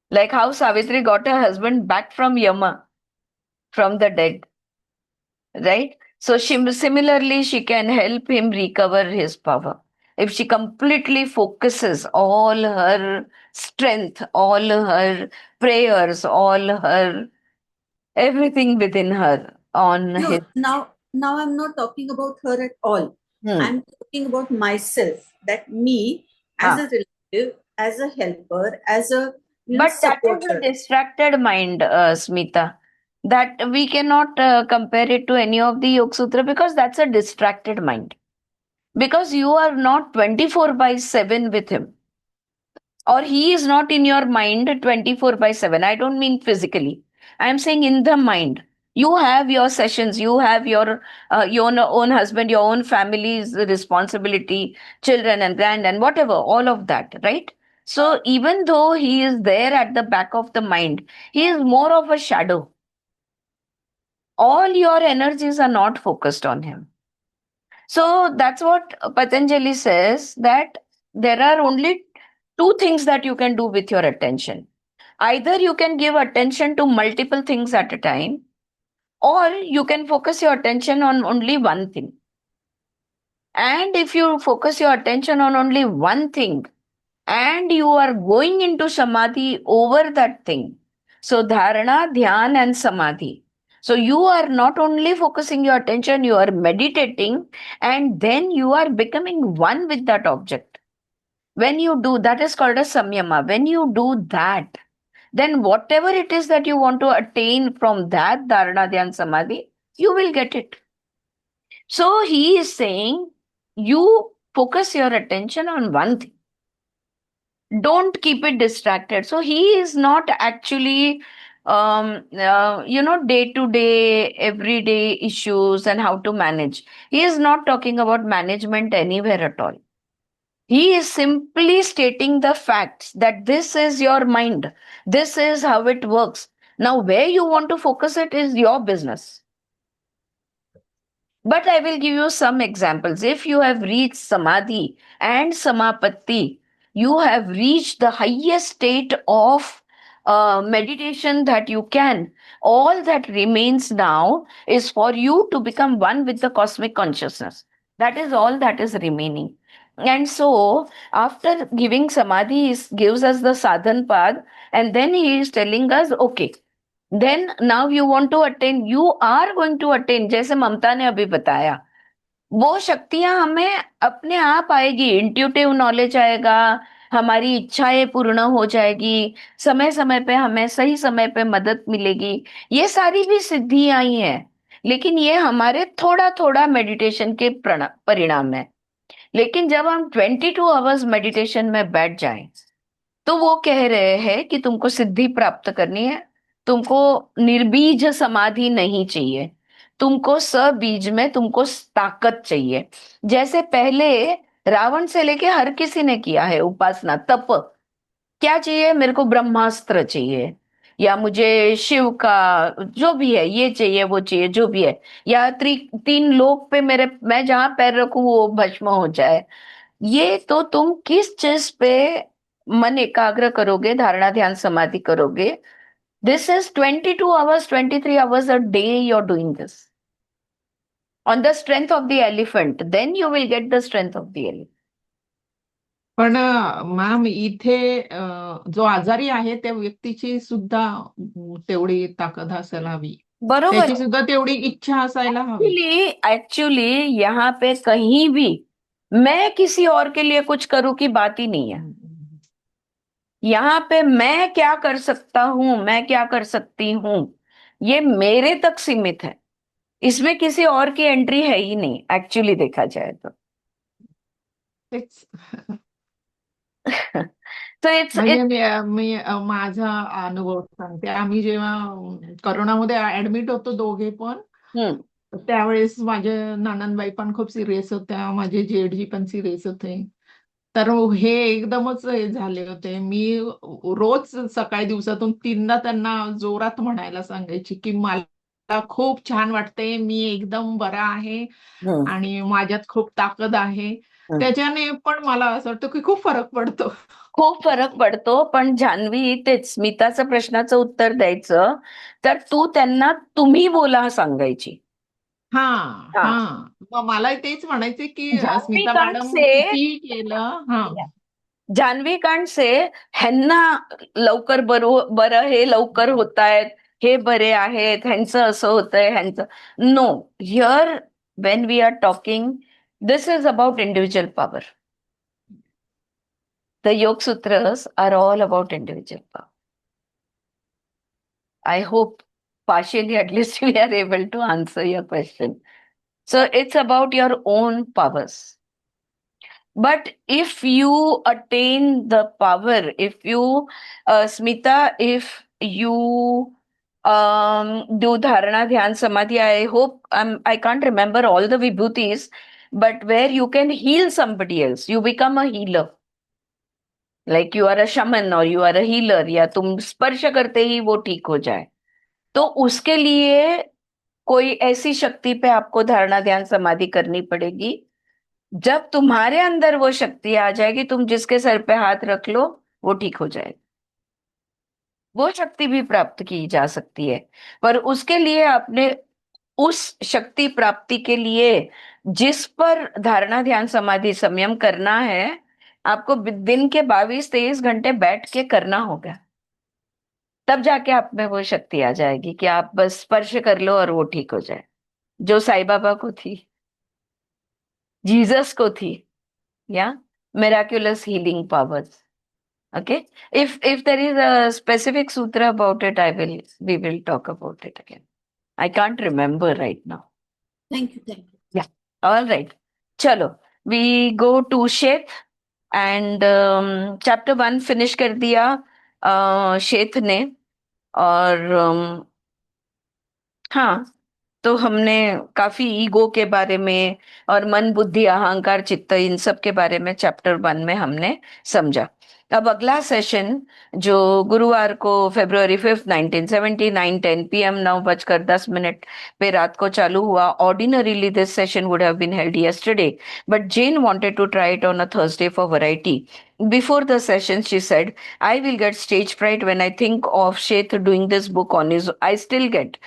Like how Savitri got her husband back from Yama, from the dead. Right? So similarly, she can help him recover his power. If she completely focuses all her strength, all her prayers, all her everything within her on No, his. now I'm not talking about her at all. I'm talking about myself, that me as a relative, as a helper, as a But that is supporter. a distracted mind, Smita. That we cannot compare it to any of the Yoga Sutra, because that's a distracted mind. Because you are not 24/7 with him. Or he is not in your mind 24/7. I don't mean physically. I am saying in the mind. You have your sessions, you have your own husband, your own family's responsibility, children and grand and whatever, all of that, right? So even though he is there at the back of the mind, he is more of a shadow. All your energies are not focused on him. So that's what Patanjali says, that there are only two things that you can do with your attention. Either you can give attention to multiple things at a time, or you can focus your attention on only one thing. And if you focus your attention on only one thing and you are going into samadhi over that thing, so dharana, dhyan, and samadhi. So you are not only focusing your attention, you are meditating, and then you are becoming one with that object. When you do, that is called a samyama. When you do that, then whatever it is that you want to attain from that dharana, dhyan, samadhi, you will get it. So he is saying, you focus your attention on one thing. Don't keep it distracted. So he is not actually, day to day, everyday issues and how to manage. He is not talking about management anywhere at all. He is simply stating the facts that this is your mind. This is how it works. Now, where you want to focus it is your business. But I will give you some examples. If you have reached samadhi and samapatti, you have reached the highest state of meditation that you can. All that remains now is for you to become one with the cosmic consciousness. That is all that is remaining. And so, after giving samadhi, he gives us the sadhan path, and then he is telling us, okay, then now you want to attain, you are going to attain, जैसे ममता ने अभी बताया, वो शक्तियां हमें अपने आप आएगी, इंट्यूटिव नॉलेज आएगा, हमारी इच्छाएं पूर्ण हो जाएगी, समय समय पे हमें सही समय पे मदद मिलेगी. ये सारी भी सिद्धि आई है, लेकिन ये हमारे थोड़ा थोड़ा मेडिटेशन के परिणाम है. लेकिन जब हम 22 आवर्स मेडिटेशन में बैठ जाएं, तो वो कह रहे हैं कि तुमको सिद्धि प्राप्त करनी है, तुमको निर्बीज समाधि नहीं चाहिए, तुमको सबीज में तुमको ताकत चाहिए. जैसे पहले रावण से लेके हर किसी ने किया है उपासना, तप. क्या चाहिए? मेरे को ब्रह्मास्त्र चाहिए, या मुझे शिव का जो भी है ये चाहिए, वो चाहिए, जो भी है, या 3 लोक पे मैं जहां पैर रखूं वो भस्म हो जाए. ये तो तुम किस चीज पे मन एकाग्र करोगे, धारणा ध्यान समाधि करोगे. This is 22 hours, 23 hours a day you are doing this on the strength of the elephant. Then you will get the strength of the elephant. पण मॅम इथे जो आजारी आहे त्या व्यक्तीची सुद्धा तेवढी ताकद असायला हवी, बरोबर. त्याची सुद्धा तेवढी इच्छा असायला हवी. एक्चुअली यहाँ पे कहीं भी मैं किसी और के लिए कुछ करूं की बात ही नहीं है. यहाँ पे मैं क्या कर सकता हूं, मैं क्या कर सकती हूं, ये मेरे तक सीमित है. इसमें किसी और की एंट्री है ही नहीं, एक्चुअली देखा जाए तो. तेच. तो इट्स म्हणजे मी माझा अनुभव सांगते. आम्ही जेव्हा करोनामध्ये ऍडमिट होतो दोघे पण, त्यावेळेस माझे नणंदबाई पण खूप सिरियस होत्या, माझे जेठजी पण सिरियस होते. तर हे एकदमच हे झाले होते. मी रोज सकाळी दिवसातून 3दा त्यांना जोरात म्हणायला सांगायची की मला खूप छान वाटते, मी एकदम बरा आहे आणि माझ्यात खूप ताकद आहे. त्याच्याने पण मला असं वाटतं की खूप फरक पडतो. खूप फरक पडतो. पण जान्हवी, तेच स्मिताचं प्रश्नाचं उत्तर द्यायचं तर तू त्यांना तुम्ही बोला सांगायची. हा. मग मला तेच म्हणायचे की जान्हवी स्मिता कांट मॅडम से किती केलं. जान्हवी कांट से ह्यांना लवकर बरं, हे लवकर होत आहेत, हे बरे आहेत, ह्यांचं असं होतंय, ह्यांचं. No, here when we are talking, this is about individual power. The Yoga Sutras are all about individual power. I hope partially at least we are able to answer your question. So it's about your own powers. But if you attain the power, if you, Smita, if you do dharana, dhyan, samadhi, I hope, I can't remember all the vibhutis, but where you can heal somebody else, you become a healer. Like you are a shaman और you are a healer, या तुम स्पर्श करते ही वो ठीक हो जाए, तो उसके लिए कोई ऐसी शक्ति पे आपको धारणा ध्यान समाधि करनी पड़ेगी. जब तुम्हारे अंदर वो शक्ति आ जाएगी, तुम जिसके सर पे हाथ रख लो वो ठीक हो जाएगा. वो शक्ति भी प्राप्त की जा सकती है, पर उसके लिए आपने उस शक्ति प्राप्ति के लिए जिस पर धारणा ध्यान समाधि संयम करना है, आपको दिन के 22-23 घंटे बैठ के करना होगा। तब जाके आप में वो शक्ति आ जाएगी कि आप बस स्पर्श कर लो और वो ठीक हो जाए, जो साईं बाबा को थी, जीसस को थी, या miraculous healing powers. Okay, if there is a specific sutra about it, we will talk about it again. I can't remember right now. Thank you. Thank you. Yeah, all right, chalo, we go to Sheth and chapter 1 finish कर दिया Sheth ने, और हाँ, तो हमने काफी ego के बारे में और मन बुद्धि अहंकार चित्त इन सब के बारे में चैप्टर 1 में हमने समझा। अब अगला सेशन जो गुरुवार को February 5, 1979 10 PM 9:10 पे रात को चालू हुआ। Ordinarily this session would have been held yesterday, but Jane wanted to try it on a Thursday for variety. Before the session, she said, I will get stage fright when I think of Sheth doing this book on his own. I still get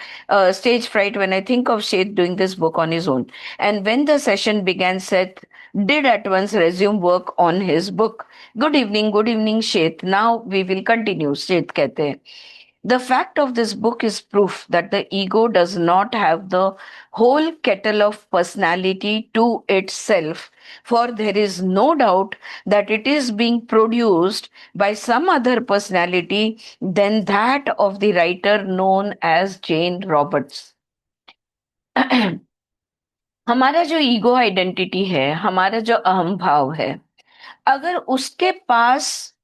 stage fright when I think of Sheth doing this book on his own. And when the session began, Seth did at once resume work on his book. Good evening, Sheth. Now we will continue. Sheth कहते हैं, the fact of this book is proof that the ego does not have the whole kettle of personality to itself, for there is no doubt that it is being produced by some other personality than that of the writer known as Jane Roberts. हमारा जो ego identity है, हमारा जो अहम भाव है, अगर उसके पास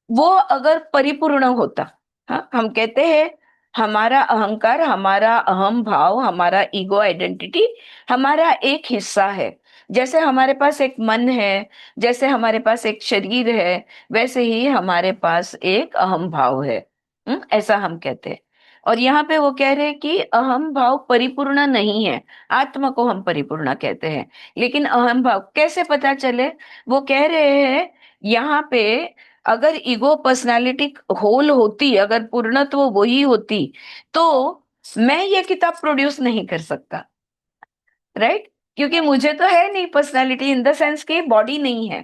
वो अगर परिपूर्ण होता, हाँ, हम कहते हैं हमारा अहंकार, हमारा अहम भाव, हमारा ईगो आइडेंटिटी हमारा एक हिस्सा है। जैसे हमारे पास एक मन है, जैसे हमारे पास एक शरीर है, वैसे ही हमारे पास एक अहम भाव है। ऐसा हम कहते हैं। और यहाँ पे वो कह रहे हैं कि अहम भाव परिपूर्ण नहीं है, आत्मा को हम परिपूर्ण कहते हैं। लेकिन अहम भाव कैसे पता चले? वो कह रहे हैं यहाँ पे, अगर ईगो पर्सनालिटी होल होती, अगर पूर्णत्व वही होती, तो मैं ये किताब प्रोड्यूस नहीं कर सकता, राइट? क्योंकि मुझे तो है नहीं पर्सनालिटी, इन द सेंस कि बॉडी नहीं है।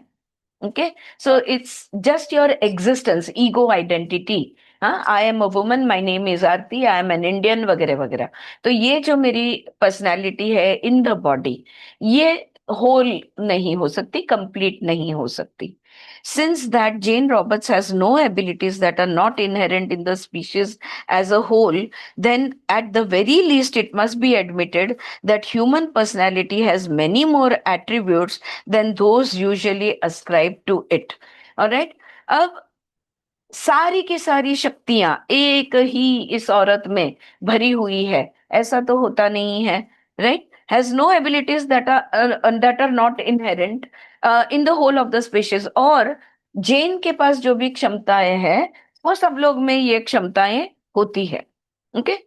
Okay, so it's just your existence, ego identity. हाँ, I am a woman, my name is Aarti, I am an Indian, वगैरह वगैरह। तो ये जो मेरी पर्सनालिटी है इन द बॉडी, ये होल नहीं हो सकती, कंप्लीट नहीं हो सकती। Since that Jane Roberts has no abilities that are not inherent in the species as a whole, then at the very least it must be admitted that human personality has many more attributes than those usually ascribed to it. All right? अब सारी की सारी शक्तियां एक ही इस औरत में भरी हुई है, ऐसा तो होता नहीं है, right? Has no abilities that are not inherent in the whole of the species. और जेन के पास जो भी क्षमताएं हैं, वो सब लोग में ये क्षमताएं होती है। Okay,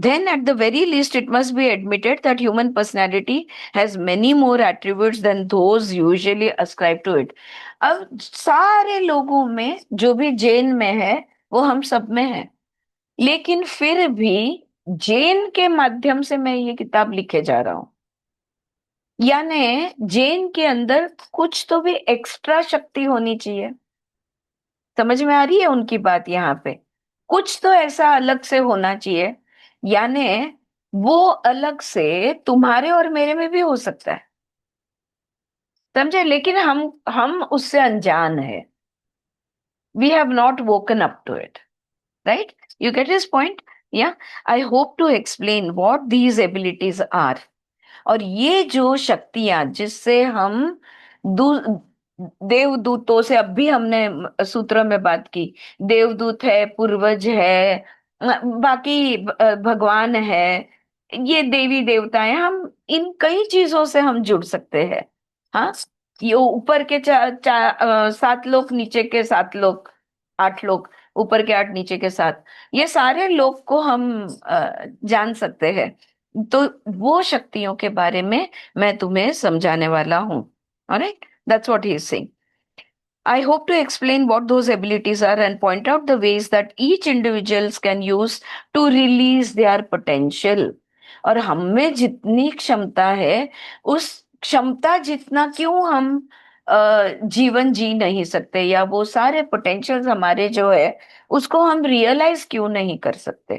then at the very least it must be admitted that human personality has many more attributes than those usually ascribed to it. अब सारे लोगों में जो भी जेन में है वो हम सब में है, लेकिन फिर भी जेन के माध्यम से मैं ये किताब लिखे जा रहा हूं, यानी जेन के अंदर कुछ तो भी एक्स्ट्रा शक्ति होनी चाहिए। समझ में आ रही है उनकी बात? यहाँ पे कुछ तो ऐसा अलग से होना चाहिए, यानी वो अलग से तुम्हारे और मेरे में भी हो सकता है, समझे? लेकिन हम उससे अनजान है। We have not woken up to it, right? You get his point? या I hope to explain what these abilities are. और ये जो शक्तियां जिससे हम देवदूतों से, अब भी हमने सूत्र में बात की, देवदूत है, पूर्वज है, बाकी भगवान है, ये देवी देवता है, हम इन कई चीजों से हम जुड़ सकते हैं। हाँ, ये ऊपर के 7 लोग, नीचे के 7 लोग, 8 लोग, ऊपर के 8, नीचे के 7, ये सारे लोग को हम जान सकते हैं। तो वो शक्तियों के बारे में मैं तुम्हें समझाने वाला हूं। Alright, that's what he is saying. I hope to explain what those abilities are and point out the ways that each individuals can use to release their potential. और हम में जितनी क्षमता है, उस क्षमता जितना क्यों हम जीवन जी नहीं सकते, या वो सारे पोटेंशियल्स हमारे जो है उसको हम रियलाइज क्यों नहीं कर सकते?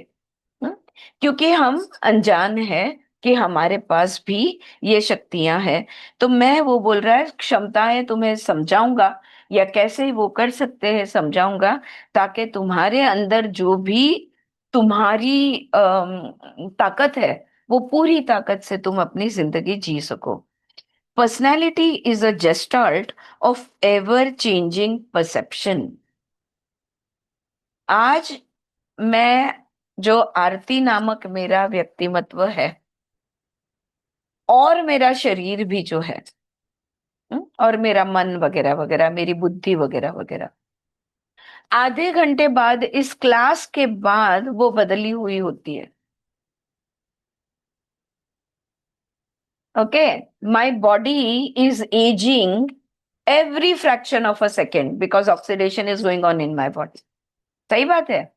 हम्म? क्योंकि हम अनजान है कि हमारे पास भी ये शक्तियां हैं। तो मैं, वो बोल रहा है क्षमताएं तुम्हें समझाऊंगा, या कैसे वो कर सकते हैं समझाऊंगा, ताकि तुम्हारे अंदर जो भी तुम्हारी ताकत है, वो पूरी ताकत से तुम अपनी जिंदगी जी सको। Personality is a gestalt of ever changing perception. आज मैं, जो आरती नामक मेरा व्यक्तिमत्व है, और मेरा शरीर भी जो है, और मेरा मन वगैरह वगैरह, मेरी बुद्धि वगैरह वगैरह, आधे घंटे बाद, इस क्लास के बाद वो बदली हुई होती है। Okay, my body is ageing every fraction of a second because oxidation is going on in my body. सही बात है।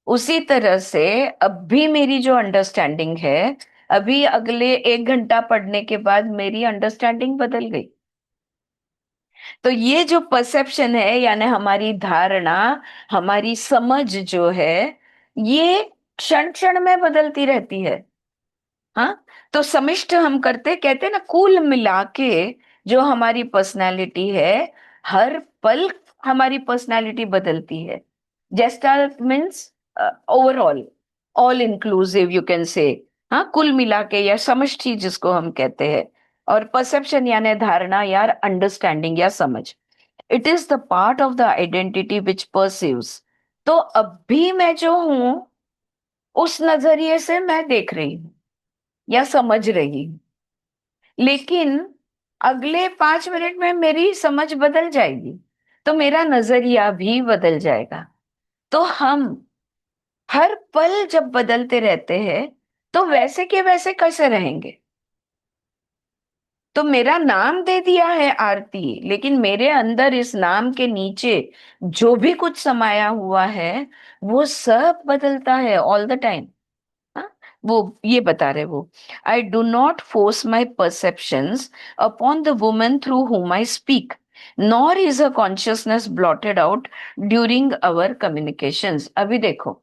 उसी तरह से अब भी मेरी जो अंडरस्टैंडिंग है, अभी अगले 1 घंटा पढ़ने के बाद मेरी अंडरस्टैंडिंग बदल गई। तो ये जो परसेप्शन है, यानी हमारी धारणा, हमारी समझ जो है, ये क्षण क्षण में बदलती रहती है। हाँ, तो समिष्ट हम करते, कहते ना, कुल मिला के जो हमारी पर्सनालिटी है, हर पल हमारी पर्सनालिटी बदलती है। Gestalt means overall, all inclusive you can say. हाँ, कुल मिला के, या समष्टि जिसको हम कहते हैं। और परसेप्शन यानी धारणा, यार अंडरस्टैंडिंग या समझ। It is the part of the identity which perceives. तो अब भी मैं जो हूं, उस नजरिए से मैं देख रही हूं या समझ रही हूं, लेकिन अगले 5 मिनट में मेरी समझ बदल जाएगी, तो मेरा नजरिया भी बदल जाएगा। तो हम हर पल जब बदलते रहते हैं, तो वैसे के वैसे कैसे रहेंगे? तो मेरा नाम दे दिया है आरती, लेकिन मेरे अंदर इस नाम के नीचे जो भी कुछ समाया हुआ है, वो सब बदलता है ऑल द टाइम। हाँ, वो ये बता रहे वो, I do not force my perceptions upon the woman through whom I speak, nor is a consciousनess blotted out during our communications। अभी देखो,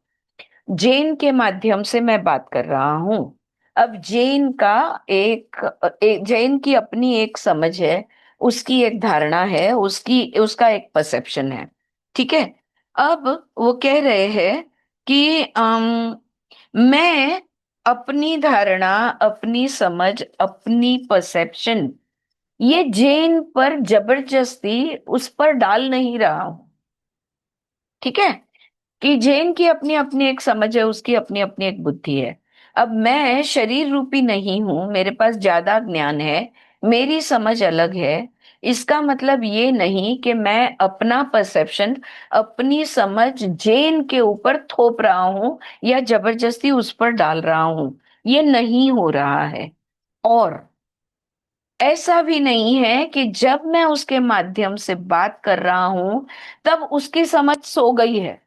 जेन के माध्यम से मैं बात कर रहा हूं। अब जेन का जेन की अपनी एक समझ है, उसकी एक धारणा है, उसका एक परसेप्शन है। ठीक है। अब वो कह रहे हैं कि मैं अपनी धारणा, अपनी समझ, अपनी परसेप्शन, ये जेन पर जबरदस्ती उस पर डाल नहीं रहा हूं। ठीक है, कि जैन की अपनी अपनी एक समझ है, उसकी अपनी अपनी एक बुद्धि है। अब मैं शरीर रूपी नहीं हूं, मेरे पास ज्यादा ज्ञान है, मेरी समझ अलग है। इसका मतलब ये नहीं कि मैं अपना परसेप्शन, अपनी समझ जैन के ऊपर थोप रहा हूं या जबरदस्ती उस पर डाल रहा हूं। ये नहीं हो रहा है। और ऐसा भी नहीं है कि जब मैं उसके माध्यम से बात कर रहा हूं, तब उसकी समझ सो गई है,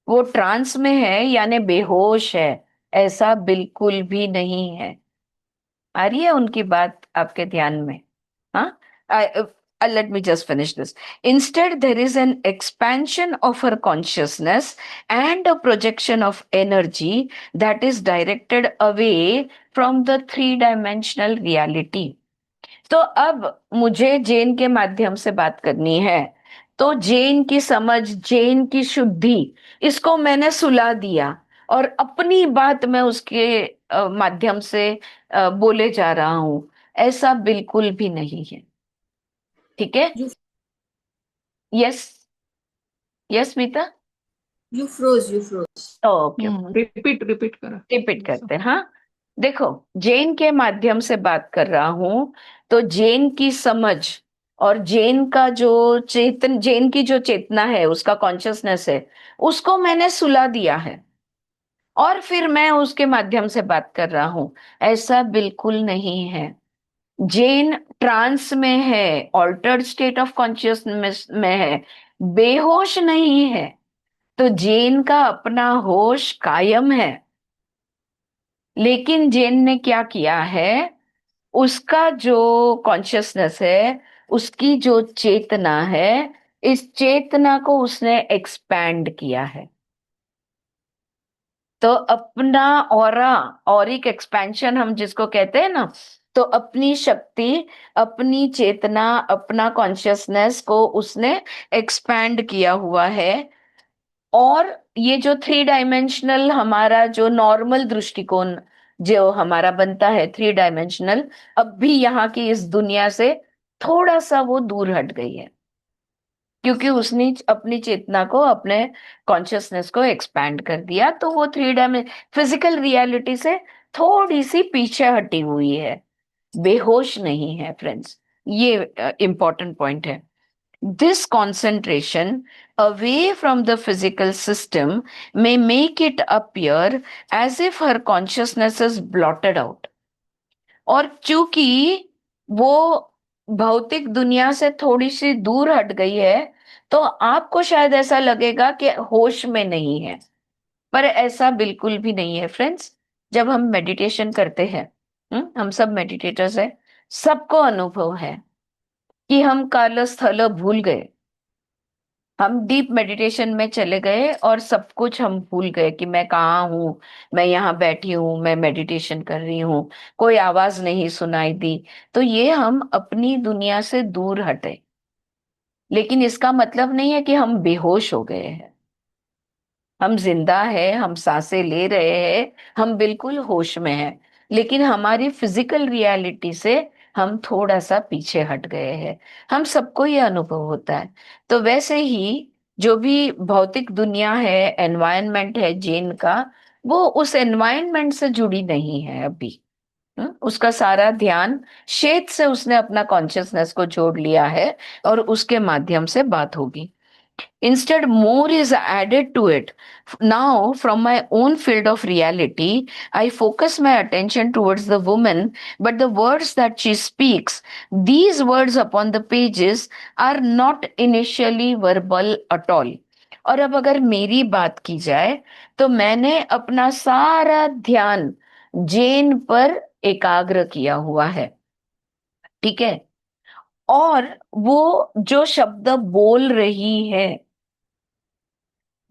वो ट्रांस में है यानी बेहोश है। ऐसा बिल्कुल भी नहीं है। आ रही है उनकी बात आपके ध्यान में? हाँ, let me just finish this. Instead, there is an expansion of her consciousness and a projection of energy that is directed away from the three-dimensional reality. तो अब मुझे जैन के माध्यम से बात करनी है, तो जैन की समझ, जैन की शुद्धि, इसको मैंने सुला दिया, और अपनी बात मैं उसके माध्यम से बोले जा रहा हूं। ऐसा बिल्कुल भी नहीं है। ठीक है। You yes, yes Meeta. you froze, you froze. Okay, repeat करा। रिपीट करते हैं। हाँ, देखो, जैन के माध्यम से बात कर रहा हूं, तो जैन की समझ और जैन का जो जैन की जो चेतना है, उसका कॉन्शियसनेस है, उसको मैंने सुला दिया है, और फिर मैं उसके माध्यम से बात कर रहा हूं। ऐसा बिल्कुल नहीं है। जैन ट्रांस में है, ऑल्टर्ड स्टेट ऑफ कॉन्शियसनेस में है, बेहोश नहीं है। तो जैन का अपना होश कायम है, लेकिन जैन ने क्या किया है, उसका जो कॉन्शियसनेस है, उसकी जो चेतना है, इस चेतना को उसने एक्सपैंड किया है। तो अपना ऑरा, ऑरिक एक्सपेंशन हम जिसको कहते हैं ना, तो अपनी शक्ति, अपनी चेतना, अपना कॉन्शियसनेस को उसने एक्सपैंड किया हुआ है। और ये जो थ्री डायमेंशनल हमारा जो नॉर्मल दृष्टिकोण जो हमारा बनता है, थ्री डायमेंशनल, अब भी यहाँ की इस दुनिया से थोड़ा सा वो दूर हट गई है, क्योंकि उसने अपनी चेतना को, अपने कॉन्शियसनेस को एक्सपैंड कर दिया। तो वो थ्री डायमेंशन फिजिकल रियलिटी से थोड़ी सी पीछे हटी हुई है, बेहोश नहीं है फ्रेंड्स। ये इंपॉर्टेंट पॉइंट है। This concentration away from the physical system may make it appear as if her consciousness is blotted out। और चूंकि वो भौतिक दुनिया से थोड़ी सी दूर हट गई है, तो आपको शायद ऐसा लगेगा कि होश में नहीं है, पर ऐसा बिल्कुल भी नहीं है फ्रेंड्स। जब हम मेडिटेशन करते हैं, हम सब मेडिटेटर्स हैं, सबको अनुभव है कि हम काल स्थल भूल गए, हम डीप मेडिटेशन में चले गए और सब कुछ हम भूल गए कि मैं कहाँ हूँ, मैं यहाँ बैठी हूँ, मैं मेडिटेशन कर रही हूँ, कोई आवाज नहीं सुनाई दी। तो ये हम अपनी दुनिया से दूर हटे, लेकिन इसका मतलब नहीं है कि हम बेहोश हो गए हैं। हम जिंदा है, हम सांसें ले रहे हैं, हम बिल्कुल होश में हैं, लेकिन हमारी फिजिकल रियलिटी से हम थोड़ा सा पीछे हट गए हैं। हम सबको ये अनुभव होता है। तो वैसे ही जो भी भौतिक दुनिया है, एनवायरनमेंट है जीन का, वो उस एनवायरनमेंट से जुड़ी नहीं है अभी। उसका सारा ध्यान शेद से उसने अपना कॉन्शियसनेस को जोड़ लिया है, और उसके माध्यम से बात होगी। Instead, more is added to it. Now, from my own field of reality, I focus my attention towards the woman, but the words that she speaks, these words upon the pages, are not initially verbal at all. और अब अगर मेरी बात की जाए, तो मैंने अपना सारा ध्यान जेन पर एकाग्र किया हुआ है, ठीक है। और वो जो शब्द बोल रही है,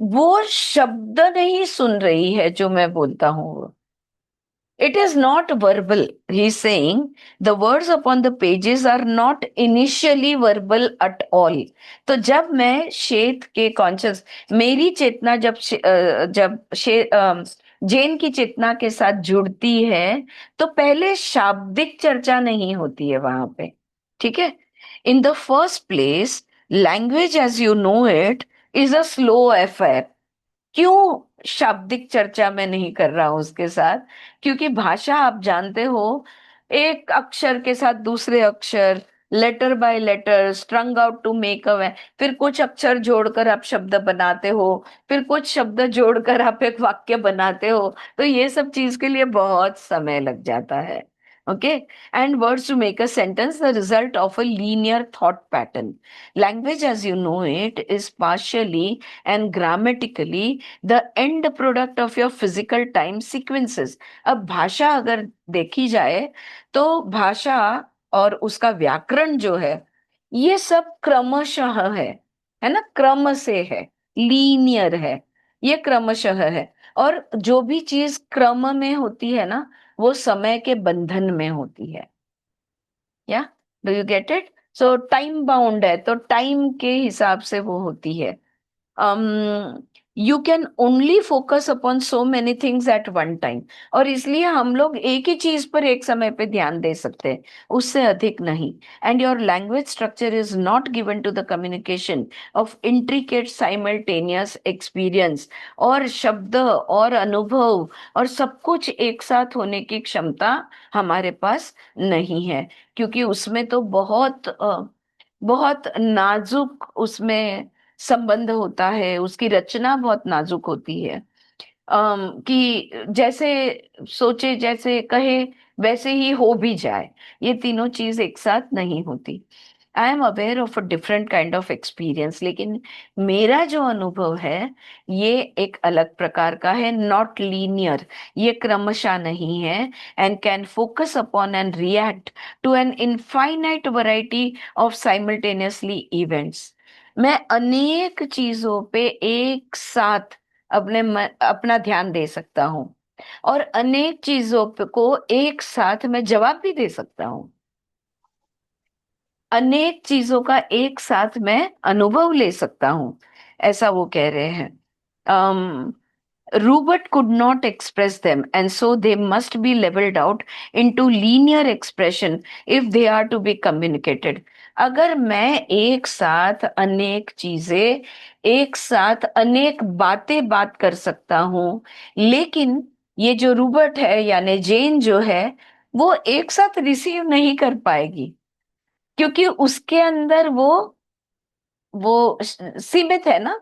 वो शब्द नहीं सुन रही है जो मैं बोलता हूं। It is not verbal, he saying the words upon the pages are not initially verbal at all. तो जब मैं शेत के कॉन्शियस, मेरी चेतना जैन की चेतना के साथ जुड़ती है, तो पहले शाब्दिक चर्चा नहीं होती है वहां पे, ठीक है। In the first place, language as you know it is a slow affair. क्यों शाब्दिक चर्चा में नहीं कर रहा हूं उसके साथ? क्योंकि भाषा आप जानते हो, एक अक्षर के साथ दूसरे अक्षर, letter by letter, strung out to make a, फिर कुछ अक्षर जोड़कर आप शब्द बनाते हो, फिर कुछ शब्द जोड़कर आप एक वाक्य बनाते हो। तो ये सब चीज के लिए बहुत समय लग जाता है। Okay, and words to make a sentence the result of a linear thought pattern. Language as you know it is partially and grammatically the end product of your physical time sequences। अब भाषा अगर देखी जाए, तो भाषा और उसका व्याकरण जो है, ये सब क्रमशः है ना, क्रम से है, लीनियर है, ये क्रमशः है। और जो भी चीज क्रम में होती है ना, वो समय के बंधन में होती है। या do you get it? So time bound है, तो टाइम के हिसाब से वो होती है। You can only focus upon so many things at one time. और इसलिए हम लोग एक ही चीज पर एक समय पे ध्यान दे सकते हैं, उससे अधिक नहीं। And your language structure is not given to the communication of intricate simultaneous experience. और शब्द और अनुभव और सब कुछ एक साथ होने की क्षमता हमारे पास नहीं है, क्योंकि उसमें तो बहुत नाजुक उसमें संबंध होता है, उसकी रचना बहुत नाजुक होती है। कि जैसे सोचे जैसे कहे वैसे ही हो भी जाए, ये तीनों चीज एक साथ नहीं होती। I am aware of a different kind of experience, लेकिन मेरा जो अनुभव है ये एक अलग प्रकार का है, नॉट लीनियर, ये क्रमशः नहीं है, and can focus upon and react to an infinite variety of simultaneously events. मैं अनेक चीजों पे एक साथ अपना ध्यान दे सकता हूँ, और अनेक चीजों को एक साथ मैं जवाब भी दे सकता हूँ, अनेक चीजों का एक साथ मैं अनुभव ले सकता हूँ, ऐसा वो कह रहे हैं। Rupert could not express them, and so they must be leveled out into linear expression if they are to be communicated. अगर मैं एक साथ अनेक चीजें, एक साथ अनेक बातें बात कर सकता हूँ, लेकिन ये जो रूबर्ट है यानी जेन जो है, वो एक साथ रिसीव नहीं कर पाएगी, क्योंकि उसके अंदर वो सीमित है ना,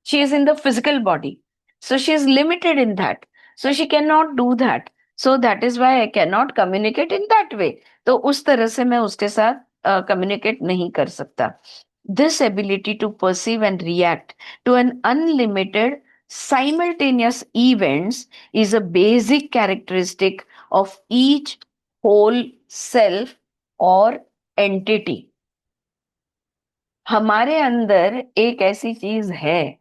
she is in the physical body, so she is limited in that, so she cannot do that, so that is why I cannot communicate in that way. तो उस तरह से मैं उसके साथ communicate नहीं कर सकता. This ability to perceive and react to an unlimited simultaneous events is a basic characteristic of each whole self or entity. हमारे अंदर एक ऐसी चीज है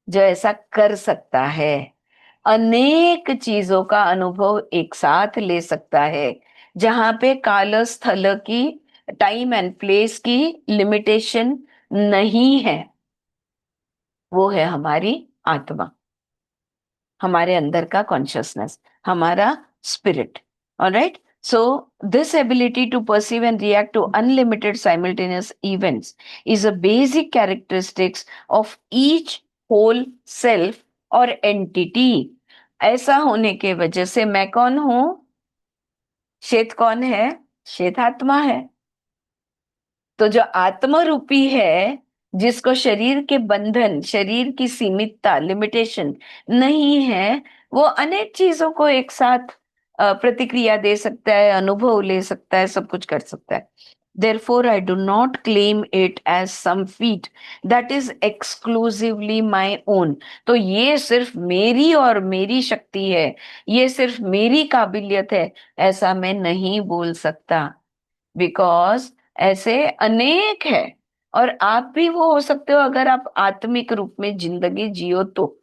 जो ऐसा कर सकता है, अनेक चीजों का अनुभव एक साथ ले सकता है, जहां पे काल स्थल की, टाइम एंड प्लेस की लिमिटेशन नहीं है। वो है हमारी आत्मा, हमारे अंदर का कॉन्शियसनेस, हमारा spirit. Alright, so this ability to perceive and react to unlimited simultaneous events is a basic characteristics of each whole self or entity. ऐसा होने के वजह से मैं कौन हूं? श्वेत कौन है? श्वेत आत्मा है। तो जो आत्मा रूपी है, जिसको शरीर के बंधन, शरीर की सीमितता, लिमिटेशन नहीं है, वो अनेक चीजों को एक साथ प्रतिक्रिया दे सकता है, अनुभव ले सकता है, सब कुछ कर सकता है। Therefore, I do not claim it as some feat that is exclusively my own. तो ये सिर्फ मेरी और मेरी शक्ति है, ये सिर्फ मेरी काबिलियत है, ऐसा मैं नहीं बोल सकता, बिकॉज ऐसे अनेक है, और आप भी वो हो सकते हो अगर आप आत्मिक रूप में जिंदगी जियो तो।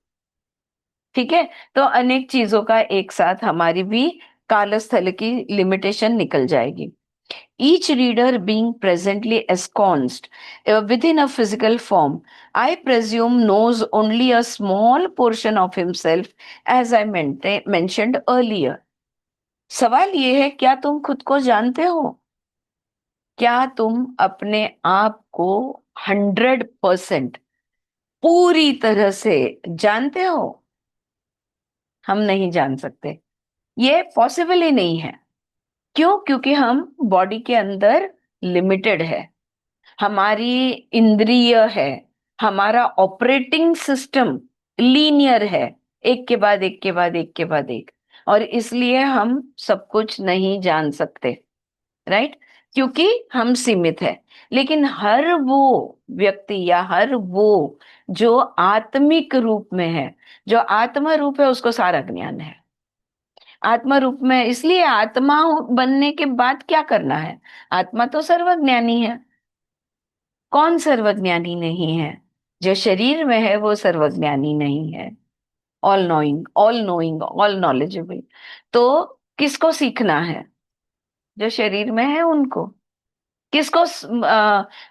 ठीक है, तो अनेक चीजों का एक साथ हमारी भी काल स्थल की लिमिटेशन निकल जाएगी। Each reader being presently ensconced within a physical form, I presume knows only a small portion of himself, as I mentioned earlier. सवाल ये है, क्या तुम खुद को जानते हो? क्या तुम अपने आप को 100% पूरी तरह से जानते हो? हम नहीं जान सकते, ये पॉसिबल ही नहीं है। क्यों? क्योंकि हम बॉडी के अंदर लिमिटेड है, हमारी इंद्रिय है, हमारा ऑपरेटिंग सिस्टम लीनियर है, एक के बाद एक के बाद एक के बाद एक, और इसलिए हम सब कुछ नहीं जान सकते, राइट? क्योंकि हम सीमित है। लेकिन हर वो व्यक्ति या हर वो जो आत्मिक रूप में है, जो आत्मा रूप है, उसको सारा ज्ञान है। आत्मा रूप में, इसलिए आत्मा बनने के बाद क्या करना है? आत्मा तो सर्वज्ञानी है। कौन सर्वज्ञानी नहीं है? जो शरीर में है वो सर्वज्ञानी नहीं है, ऑल नोइंग, ऑल नॉलेजेबल। तो किसको सीखना है? जो शरीर में है उनको। किसको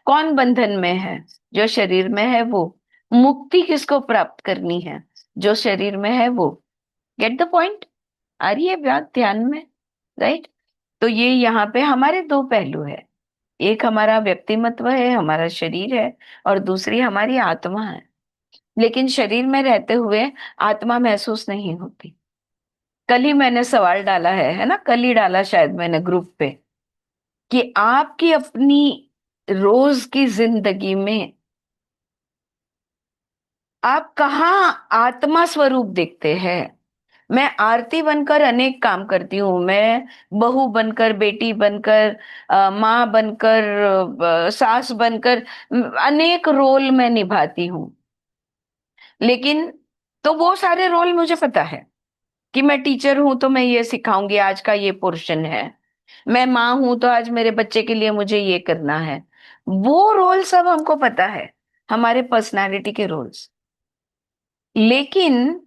कौन बंधन में है? जो शरीर में है वो। मुक्ति किसको प्राप्त करनी है? जो शरीर में है वो। Get the point? आ रही है बात ध्यान में, राइट? तो ये यहाँ पे हमारे दो पहलू है, एक हमारा व्यक्तिमत्व है, हमारा शरीर है, और दूसरी हमारी आत्मा है। लेकिन शरीर में रहते हुए आत्मा महसूस नहीं होती। कल ही मैंने सवाल डाला है ना, कल ही डाला शायद मैंने ग्रुप पे, कि आपकी अपनी रोज की जिंदगी में आप कहाँ आत्मा स्वरूप देखते हैं? मैं आरती बनकर अनेक काम करती हूँ, मैं बहू बनकर, बेटी बनकर, माँ बनकर, सास बनकर, अनेक रोल मैं निभाती हूँ। लेकिन तो वो सारे रोल मुझे पता है कि मैं टीचर हूं तो मैं ये सिखाऊंगी, आज का ये पोर्शन है। मैं माँ हूं तो आज मेरे बच्चे के लिए मुझे ये करना है। वो रोल सब हमको पता है, हमारे पर्सनालिटी के रोल्स। लेकिन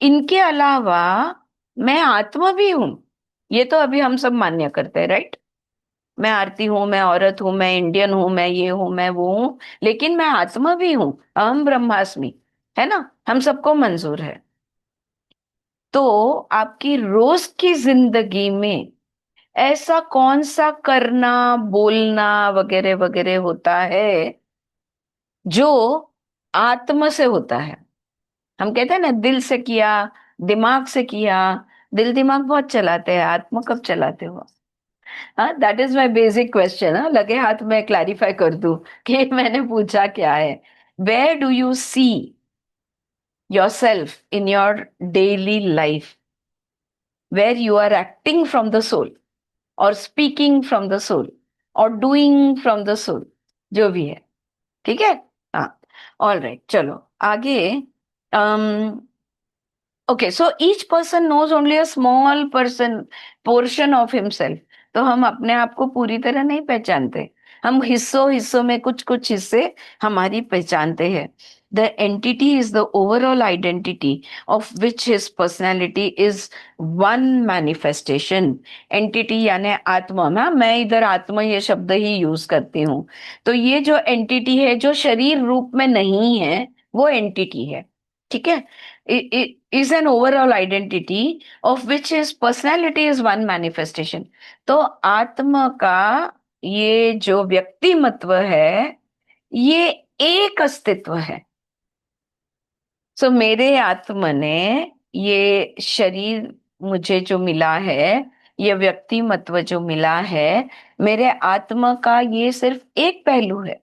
इनके अलावा मैं आत्मा भी हूं, ये तो अभी हम सब मान्य करते हैं, राइट? मैं आरती हूं, मैं औरत हूं, मैं इंडियन हूं, मैं ये हूं, मैं वो हूं, लेकिन मैं आत्मा भी हूं। अहम ब्रह्मास्मि, है ना, हम सबको मंजूर है। तो आपकी रोज की जिंदगी में ऐसा कौन सा करना, बोलना वगैरह वगैरह होता है जो आत्म से होता है? हम कहते हैं ना, दिल से किया, दिमाग से किया। दिल दिमाग बहुत चलाते हैं, आत्मा कब चलाते हो? हाँ, that is my basic question. हाँ, लगे हाथ में क्लैरिफाई कर दूं कि मैंने पूछा क्या है। Where do you see yourself in your daily life, where you are acting from the soul or speaking from the soul or doing from the soul, जो भी है, ठीक है? हाँ, ऑल राइट, चलो आगे। Okay, so each person knows only a small person portion of himself. तो हम अपने आप को पूरी तरह नहीं पहचानते, हम हिस्सों हिस्सों में कुछ कुछ हिस्से हमारी पहचानते हैं। The entity is the overall identity of which his personality is one manifestation. Entity यानी आत्मा, मैं इधर आत्मा ये शब्द ही यूज करती हूँ। तो ये जो एंटिटी है, जो शरीर रूप में नहीं है, वो एंटिटी है, ठीक है? Is an overall identity of which his personality is one manifestation. तो आत्मा का ये जो व्यक्तिमत्व है, ये एक अस्तित्व है। सो मेरे आत्मा ने, ये शरीर मुझे जो मिला है, ये व्यक्तिमत्व जो मिला है, मेरे आत्मा का ये सिर्फ एक पहलू है।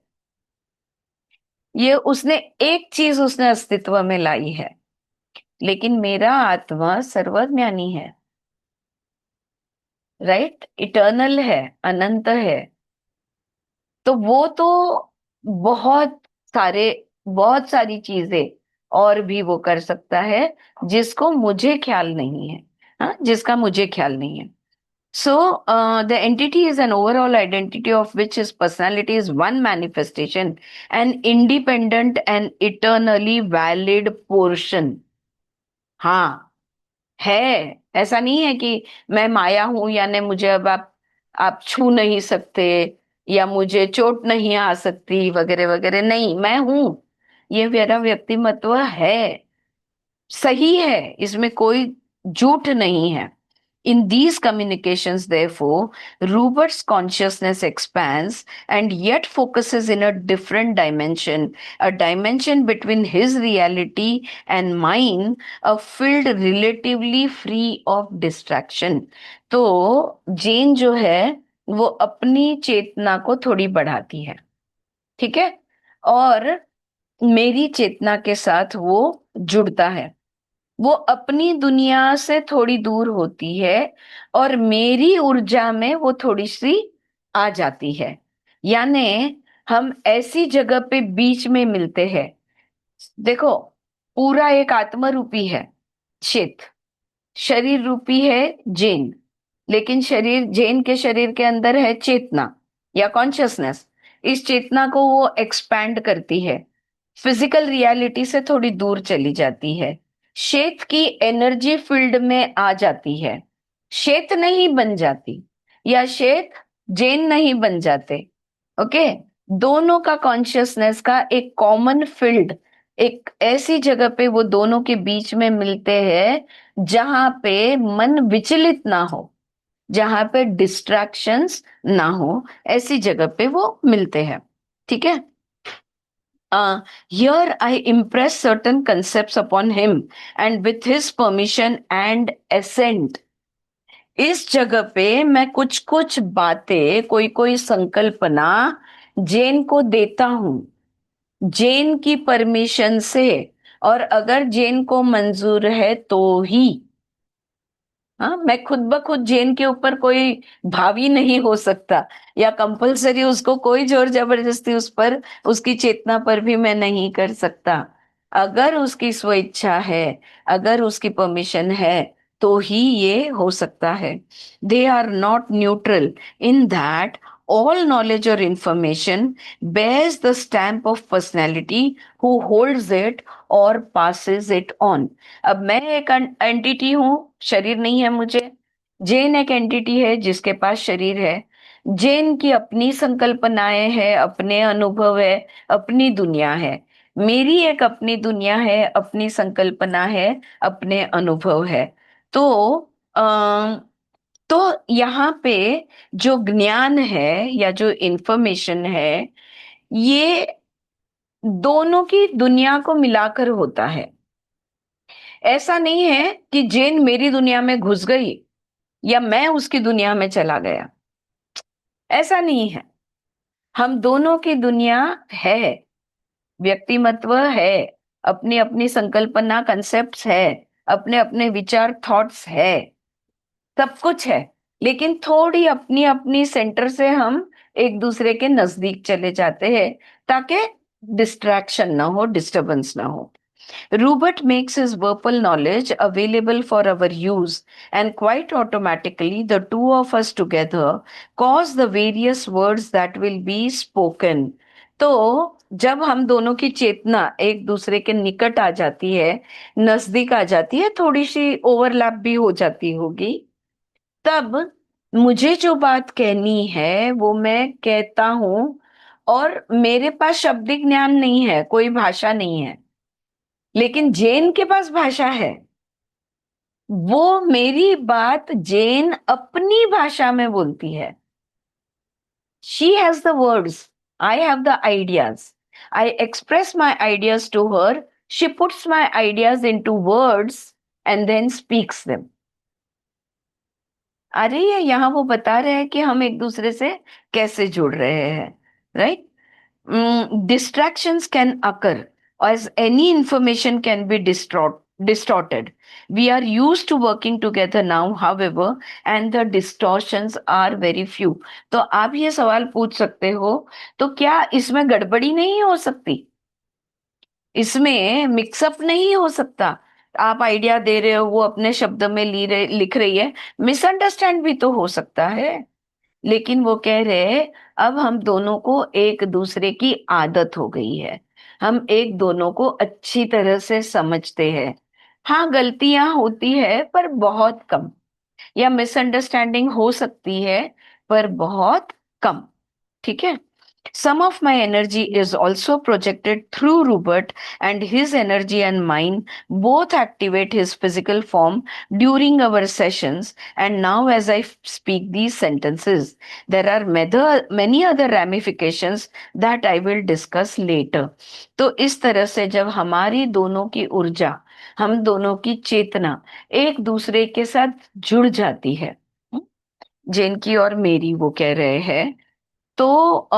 ये उसने एक चीज उसने अस्तित्व में लाई है। लेकिन मेरा आत्मा सर्वज्ञानी है, राइट? इटर्नल है, अनंत है। तो वो तो बहुत सारे, बहुत सारी चीजें और भी वो कर सकता है, जिसको मुझे ख्याल नहीं है। हाँ, जिसका मुझे ख्याल नहीं है। So the entity is an overall identity of which his personality is one manifestation, an independent and eternally valid portion. हाँ, है। ऐसा नहीं है कि मैं माया हूं, यानी मुझे अब आप छू नहीं सकते, या मुझे चोट नहीं आ सकती वगैरह वगैरह। नहीं, मैं हूं, ये मेरा व्यक्तिमत्व है, सही है, इसमें कोई झूठ नहीं है। In these communications, therefore, Rupert's consciousness expands and yet focuses in a different dimension, a dimension between his reality and mine, a field relatively free of distraction. तो जेन जो है वो अपनी चेतना को थोड़ी बढ़ाती है, ठीक है? और मेरी चेतना के साथ वो जुड़ता है, वो अपनी दुनिया से थोड़ी दूर होती है और मेरी ऊर्जा में वो थोड़ी सी आ जाती है। यानी हम ऐसी जगह पे बीच में मिलते हैं। देखो, पूरा एक आत्मा रूपी है चित, शरीर रूपी है जेन, लेकिन शरीर, जेन के शरीर के अंदर है चेतना या कॉन्शियसनेस। इस चेतना को वो एक्सपैंड करती है, फिजिकल रियलिटी से थोड़ी दूर चली जाती है, श्वेत की एनर्जी फील्ड में आ जाती है, श्वेत नहीं बन जाती, या श्वेत जैन नहीं बन जाते। ओके, दोनों का कॉन्शियसनेस का एक कॉमन फील्ड, एक ऐसी जगह पे वो दोनों के बीच में मिलते हैं जहां पे मन विचलित ना हो, जहां पे डिस्ट्रैक्शंस ना हो, ऐसी जगह पे वो मिलते हैं, ठीक है? Here I impress certain concepts upon him, and with his permission and assent, इस जगह पे मैं कुछ कुछ बातें, कोई कोई संकल्पना जेन को देता हूं, जेन की परमिशन से और अगर जेन को मंजूर है तो ही, हाँ, मैं खुद ब खुद जेन के ऊपर कोई भावी नहीं हो सकता, या कंपलसरी उसको कोई जोर जबरदस्ती उस पर, उसकी चेतना पर भी मैं नहीं कर सकता। अगर उसकी स्वेच्छा है, अगर उसकी परमिशन है, तो ही ये हो सकता है। They are not neutral in that all knowledge or information bears the stamp of personality who holds it or passes it on। अब मैं एक एंटिटी हूं, शरीर नहीं है मुझे। जेन एक एंटिटी है जिसके पास शरीर है। जेन की अपनी संकल्पनाएं हैं, अपने अनुभव है, अपनी दुनिया है। मेरी एक अपनी दुनिया है, अपनी संकल्पना है, अपने अनुभव है। तो अ, तो यहाँ पे जो ज्ञान है या जो इंफॉर्मेशन है, ये दोनों की दुनिया को मिलाकर होता है। ऐसा नहीं है कि जेन मेरी दुनिया में घुस गई या मैं उसकी दुनिया में चला गया, ऐसा नहीं है। हम दोनों की दुनिया है, व्यक्तिमत्व है, अपनी अपनी संकल्पना कंसेप्ट्स है, अपने अपने विचार थॉट्स है, सब कुछ है। लेकिन थोड़ी अपनी अपनी सेंटर से हम एक दूसरे के नजदीक चले जाते हैं, ताकि डिस्ट्रैक्शन ना हो, डिस्टरबेंस ना हो। Rupert makes his verbal knowledge available for our use, and quite automatically, the two of us together cause the various words that will be spoken। तो जब हम दोनों की चेतना एक दूसरे के निकट आ जाती है, नजदीक आ जाती है, थोड़ी सी ओवरलैप भी हो जाती होगी, तब मुझे जो बात कहनी है वो मैं कहता हूं। और मेरे पास शब्दिक ज्ञान नहीं है, कोई भाषा नहीं है, लेकिन जेन के पास भाषा है। वो मेरी बात जेन अपनी भाषा में बोलती है। She has the words, I have the ideas. I express my ideas to her, she puts my ideas into words and then speaks them. अरे ये यहाँ वो बता रहे हैं कि हम एक दूसरे से कैसे जुड़ रहे हैं, right? Distractions can occur as any information can be distorted. We are used to working together now, however, and the distortions are very few। तो आप ये सवाल पूछ सकते हो, तो क्या इसमें गड़बड़ी नहीं हो सकती? इसमें मिक्सअप नहीं हो सकता? आप आइडिया दे रहे हो, वो अपने शब्द में लिख रही है, मिसअंडरस्टैंड भी तो हो सकता है। लेकिन वो कह रहे, अब हम दोनों को एक दूसरे की आदत हो गई है, हम एक दोनों को अच्छी तरह से समझते हैं। हाँ, गलतियां होती है पर बहुत कम, या मिसअंडरस्टैंडिंग हो सकती है पर बहुत कम, ठीक है? Some of my energy is also projected through Rupert, and his energy and mine both activate his physical form during our sessions. And now, as I speak these sentences, there are many other ramifications that I will discuss later। तो इस तरह से जब हमारी दोनों की ऊर्जा, हम दोनों की चेतना एक दूसरे के साथ जुड़ जाती है, जेन की और मेरी, वो कह रहे हैं, तो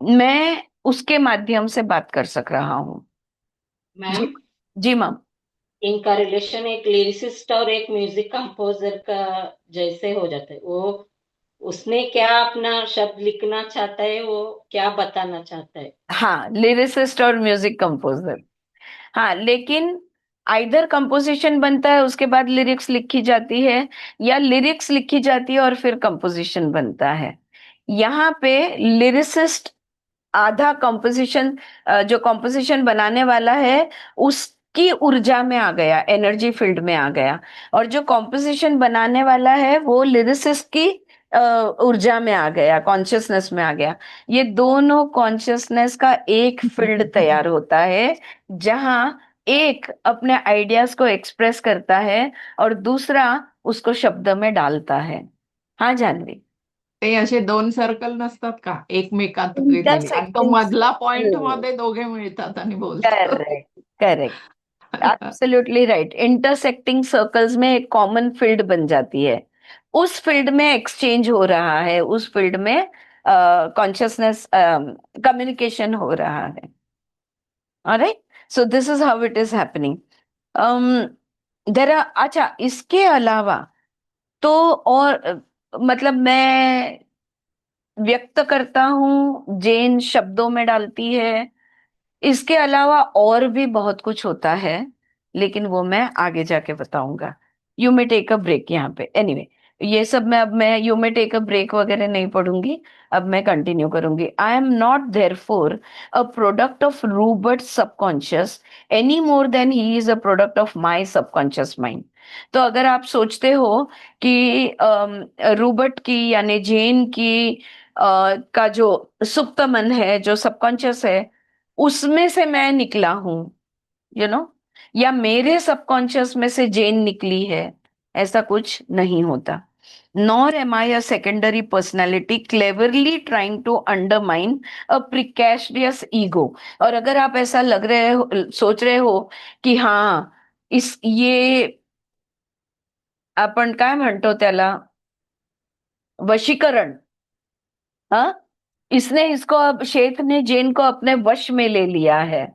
मैं उसके माध्यम से बात कर सक रहा हूँ। जी, मैम, जी मैम। इनका रिलेशन एक लिरिसिस्ट और एक म्यूजिक कंपोजर का जैसे हो जाता है। वो उसमें क्या अपना शब्द लिखना चाहता है, वो क्या बताना चाहता है? हाँ, लिरिसिस्ट और म्यूजिक कंपोजर। हाँ, लेकिन आइदर कंपोजिशन बनता है, उसके बाद लिरिक्स लिखी जाती है, या लिरिक्स लिखी जाती है और फिर कंपोजिशन बनता है। यहाँ पे लिरिसिस्ट आधा कंपोजिशन, जो कंपोजिशन बनाने वाला है उसकी ऊर्जा में आ गया, एनर्जी फील्ड में आ गया, और जो कंपोजिशन बनाने वाला है वो लिरिसिस्ट की ऊर्जा में आ गया, कॉन्शियसनेस में आ गया। ये दोनों कॉन्शियसनेस का एक फील्ड तैयार होता है, जहां एक अपने आइडियाज को एक्सप्रेस करता है और दूसरा उसको शब्द में डालता है। हाँ जानवी। ते असे दोन सर्कल नसतात का एकमेकात गेलेले, आणि तो इंटरसेक्टिंग, मधला पॉइंट मध्ये दोघे मिळतात आणि बोलतात। Correct correct, absolutely right. Intersecting circles में एक कॉमन फील्ड बन जाती है, उस फील्ड में एक्सचेंज हो रहा है, उस फील्ड में कॉन्शियसनेस कम्युनिकेशन हो रहा है। Alright, so this is how it is happening. अच्छा, इसके अलावा तो और मतलब मैं व्यक्त करता हूँ, जैन शब्दों में डालती है. इसके अलावा और भी बहुत कुछ होता है, लेकिन वो मैं आगे जाके बताऊंगा. You may take a break यहाँ पे. एनीवे, ये सब मैं you may take a break वगैरह नहीं पढ़ूंगी. अब मैं कंटिन्यू करूंगी. I am not there for a product of Ruburt subconscious any more than he is a product of my subconscious mind. तो अगर आप सोचते हो कि रूबर्ट की यानी जैन की का जो सुप्त मन है, जो सबकॉन्शियस है, उसमें से मैं निकला हूं, यू नो, या मेरे सबकॉन्शियस में से जैन निकली है, ऐसा कुछ नहीं होता. Nor am I a secondary personality cleverly trying to undermine a precarious ego. और अगर आप ऐसा लग रहे हो, सोच रहे हो कि हाँ, इस ये आपण काय म्हणतो त्याला, वशीकरण, हाँ, इसने इसको, अब शेख ने जैन को अपने वश में ले लिया है,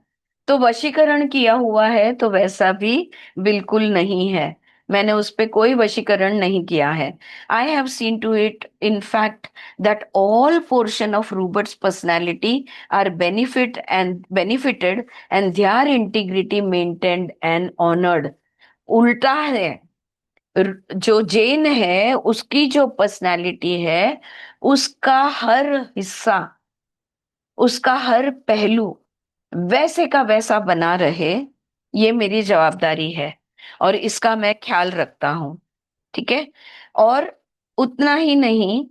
तो वशीकरण किया हुआ है, तो वैसा भी बिल्कुल नहीं है. मैंने उस पे कोई वशीकरण नहीं किया है. I have seen to it in fact that all portion of Robert's personality are benefited and their integrity maintained and honoured. उल्टा है. जो जैन है उसकी जो पर्सनैलिटी है, उसका हर हिस्सा, उसका हर पहलू वैसे का वैसा बना रहे, ये मेरी जवाबदारी है और इसका मैं ख्याल रखता हूं. ठीक है. और उतना ही नहीं,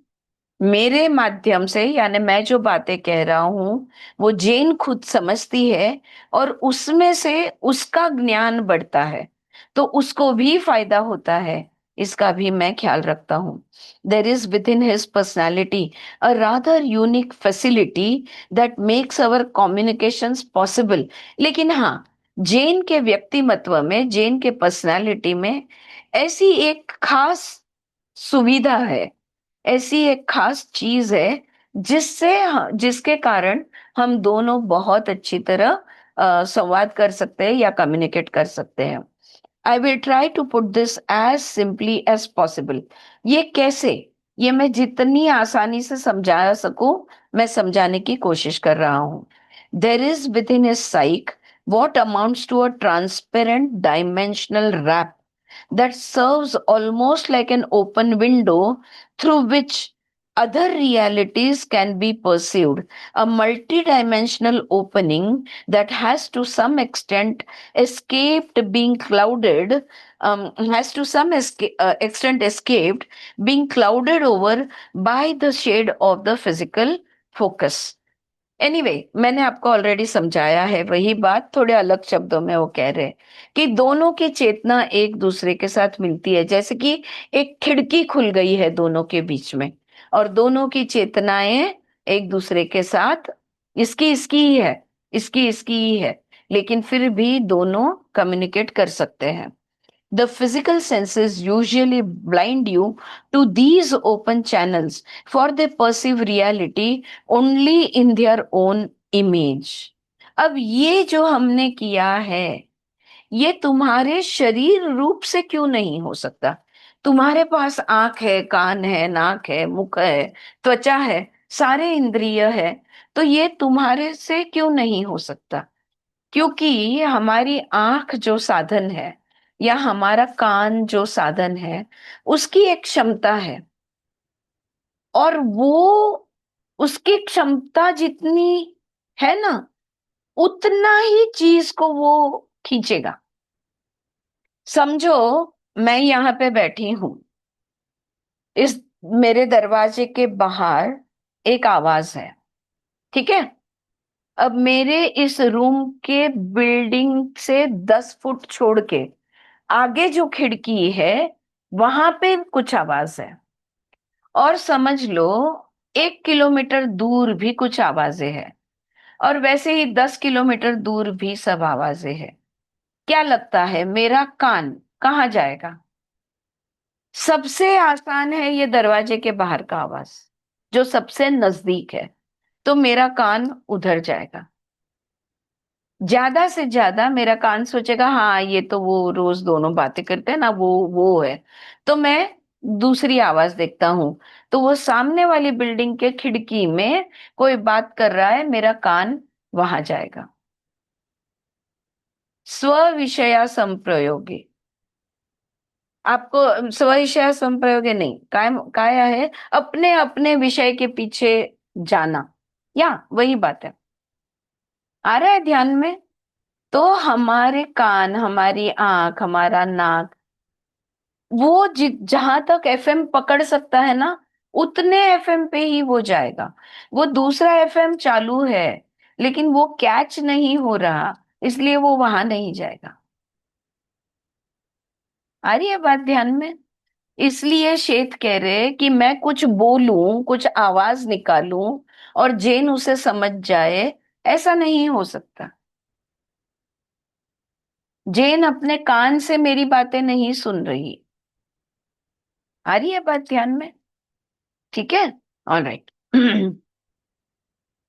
मेरे माध्यम से, यानी मैं जो बातें कह रहा हूं वो जैन खुद समझती है और उसमें से उसका ज्ञान बढ़ता है, तो उसको भी फायदा होता है, इसका भी मैं ख्याल रखता हूं. There is within his personality a rather unique facility that makes our communications possible. लेकिन हाँ, जैन के व्यक्तिमत्व में, जैन के पर्सनैलिटी में ऐसी एक खास सुविधा है, ऐसी एक खास चीज है जिसके कारण हम दोनों बहुत अच्छी तरह संवाद कर सकते हैं या कम्युनिकेट कर सकते हैं. I will try to put this as simply as possible. ये कैसे, ये मैं जितनी आसानी से समझा सकूं, मैं समझाने की कोशिश कर रहा हूं. There is within his psyche what amounts to a transparent dimensional wrap that serves almost like an open window through which other realities can be perceived. A multidimensional opening that has to some extent escaped being clouded, has to some extent escaped being clouded over by the shade of the physical focus. Anyway, मैंने आपको already समझाया है वही बात, थोड़े अलग शब्दों में वो कह रहे हैं कि दोनों की चेतना एक दूसरे के साथ मिलती है, जैसे कि एक खिड़की खुल गई है दोनों के बीच में, और दोनों की चेतनाएं एक दूसरे के साथ, इसकी इसकी ही है, इसकी इसकी ही है, लेकिन फिर भी दोनों कम्युनिकेट कर सकते हैं. The physical senses usually blind you to these open channels, for they perceive reality only in their own image. अब ये जो हमने किया है, ये तुम्हारे शरीर रूप से क्यों नहीं हो सकता? तुम्हारे पास आंख है, कान है, नाक है, मुख है, त्वचा है, सारे इंद्रिय है, तो ये तुम्हारे से क्यों नहीं हो सकता? क्योंकि हमारी आंख जो साधन है या हमारा कान जो साधन है, उसकी एक क्षमता है, और वो, उसकी क्षमता जितनी है ना, उतना ही चीज को वो खींचेगा. समझो, मैं यहाँ पे बैठी हूं, इस मेरे दरवाजे के बाहर एक आवाज है, ठीक है. अब मेरे इस रूम के बिल्डिंग से 10 फुट छोड़ के आगे जो खिड़की है, वहां पे कुछ आवाज है, और समझ लो 1 किलोमीटर दूर भी कुछ आवाजें हैं, और वैसे ही 10 किलोमीटर दूर भी सब आवाजें हैं. क्या लगता है मेरा कान कहाँ जाएगा? सबसे आसान है ये दरवाजे के बाहर का आवाज, जो सबसे नजदीक है, तो मेरा कान उधर जाएगा. ज्यादा से ज्यादा मेरा कान सोचेगा हाँ ये तो वो रोज दोनों बातें करते हैं ना, वो है। तो मैं दूसरी आवाज देखता हूँ, तो वो सामने वाली बिल्डिंग के खिड़की में कोई बात कर रहा है, मेरा कान वहां जाएगा। स्व विषया संप्रयोगे, आपको स्व विषया संप्रयोगे नहीं, काया है अपने अपने विषय के पीछे जाना, या वही बात है। आ रहा है ध्यान में? तो हमारे कान, हमारी आंख, हमारा नाक, वो जहां तक एफएम पकड़ सकता है ना, उतने एफएम पे ही वो जाएगा। वो दूसरा एफएम चालू है लेकिन वो कैच नहीं हो रहा, इसलिए वो वहां नहीं जाएगा। आ रही है बात ध्यान में? इसलिए श्वेत कह रहे कि मैं कुछ बोलूं, कुछ आवाज निकालूं और जेन उसे समझ जाए, ऐसा नहीं हो सकता। जेन अपने कान से मेरी बातें नहीं सुन रही। आ रही है बात ध्यान में? ठीक है, all right.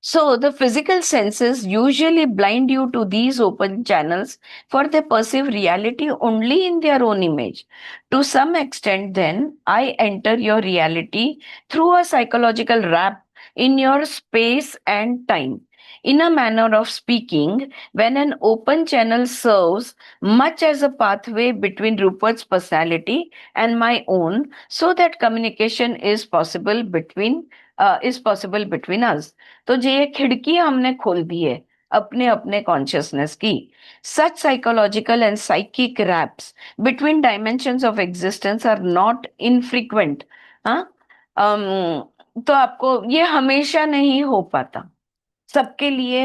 So, the physical senses usually blind you to these open channels, for they perceive reality only in their own image. To some extent, then, I enter your reality through a psychological wrap in your space and time. In a manner of speaking, when an open channel serves much as a pathway between Rupert's personality and my own, so that communication is possible between us. तो जो ये खिड़की हमने खोल दी है अपने अपने consciousness की, such psychological and psychic wraps between dimensions of existence are not infrequent. हाँ, तो आपको ये हमेशा नहीं हो पाता, सबके लिए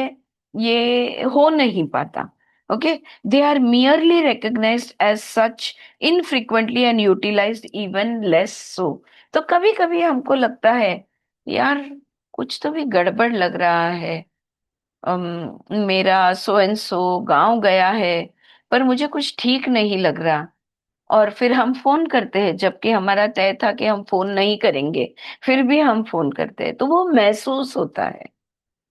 ये हो नहीं पाता। Okay, they are merely recognized as such infrequently and utilized even less so. तो कभी कभी हमको लगता है यार कुछ तो भी गड़बड़ लग रहा है, मेरा सो एंड सो गांव गया है पर मुझे कुछ ठीक नहीं लग रहा, और फिर हम फोन करते हैं जबकि हमारा तय था कि हम फोन नहीं करेंगे, फिर भी हम फोन करते हैं, तो वो महसूस होता है।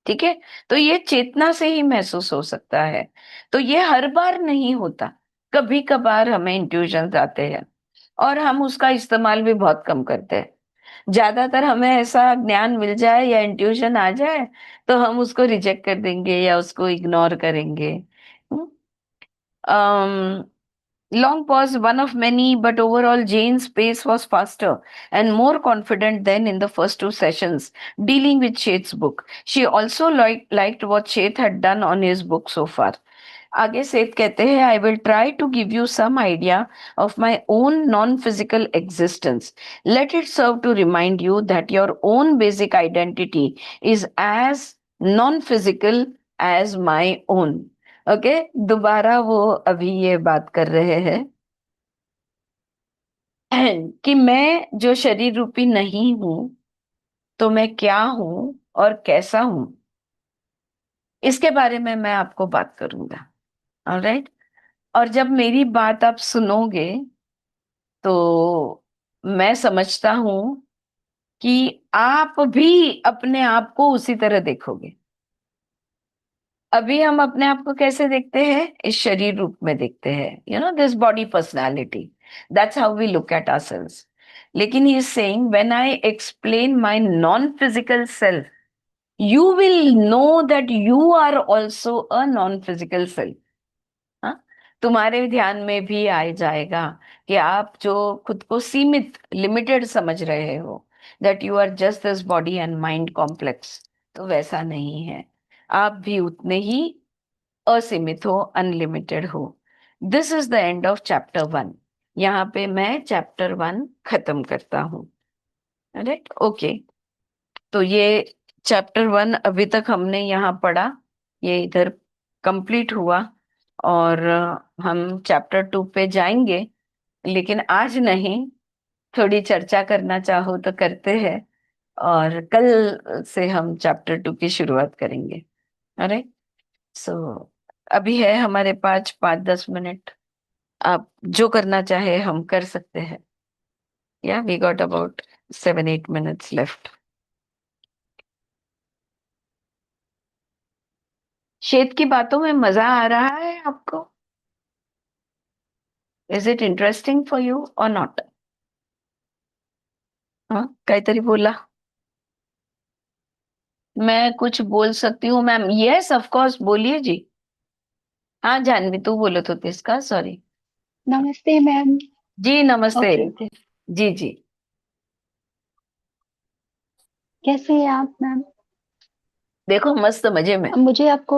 ठीक है, तो ये चेतना से ही महसूस हो सकता है। तो ये हर बार नहीं होता, कभी कभार हमें इंट्यूजन आते हैं और हम उसका इस्तेमाल भी बहुत कम करते हैं। ज्यादातर हमें ऐसा ज्ञान मिल जाए या इंट्यूशन आ जाए तो हम उसको रिजेक्ट कर देंगे या उसको इग्नोर करेंगे। Long pause, one of many, but overall, Jane's pace was faster and more confident than in the first two sessions dealing with Sheth's book. She also liked what Sheth had done on his book so far. आगे Seth कहते हैं, I will try to give you some idea of my own non physical existence, let it serve to remind you that your own basic identity is as non physical as my own. Okay, दोबारा वो अभी ये बात कर रहे हैं कि मैं जो शरीर रूपी नहीं हूं, तो मैं क्या हूं और कैसा हूं, इसके बारे में मैं आपको बात करूंगा। ऑलराइट, और जब मेरी बात आप सुनोगे तो मैं समझता हूं कि आप भी अपने आप को उसी तरह देखोगे। अभी हम अपने आप को कैसे देखते हैं? इस शरीर रूप में देखते हैं, you know, this body personality, that's how we look at ourselves. लेकिन he is saying when I explain my non physical self, you will know that you are also a non physical self. हाँ, तुम्हारे ध्यान में भी आ जाएगा कि आप जो खुद को सीमित, लिमिटेड समझ रहे हो, that you are just this body and mind complex, तो वैसा नहीं है। आप भी उतने ही असीमित हो, अनलिमिटेड हो। This is the end of chapter 1। यहाँ पे मैं चैप्टर 1 खत्म करता हूँ। राइट, ओके, तो ये चैप्टर 1 अभी तक हमने यहाँ पढ़ा, ये इधर कंप्लीट हुआ, और हम चैप्टर 2 पे जाएंगे, लेकिन आज नहीं, थोड़ी चर्चा करना चाहो तो करते हैं, और कल से हम चैप्टर 2 की शुरुआत करेंगे। अरे, सो अभी है हमारे पास 5-10 मिनट, आप जो करना चाहे हम कर सकते हैं। या we got about 7-8 minutes left. शेत की बातों में मजा आ रहा है आपको? Is it interesting for you और नॉट? हाँ, काहीतरी बोला. मैं कुछ बोल सकती हूँ मैम? यस ऑफ कोर्स, बोलिए जी. हाँ जानवी, तू बोलत होतीस का? सॉरी. नमस्ते मैम। जी नमस्ते. Okay okay. जी जी. कैसे हैं आप मैम? देखो मस्त मजे में. मुझे आपको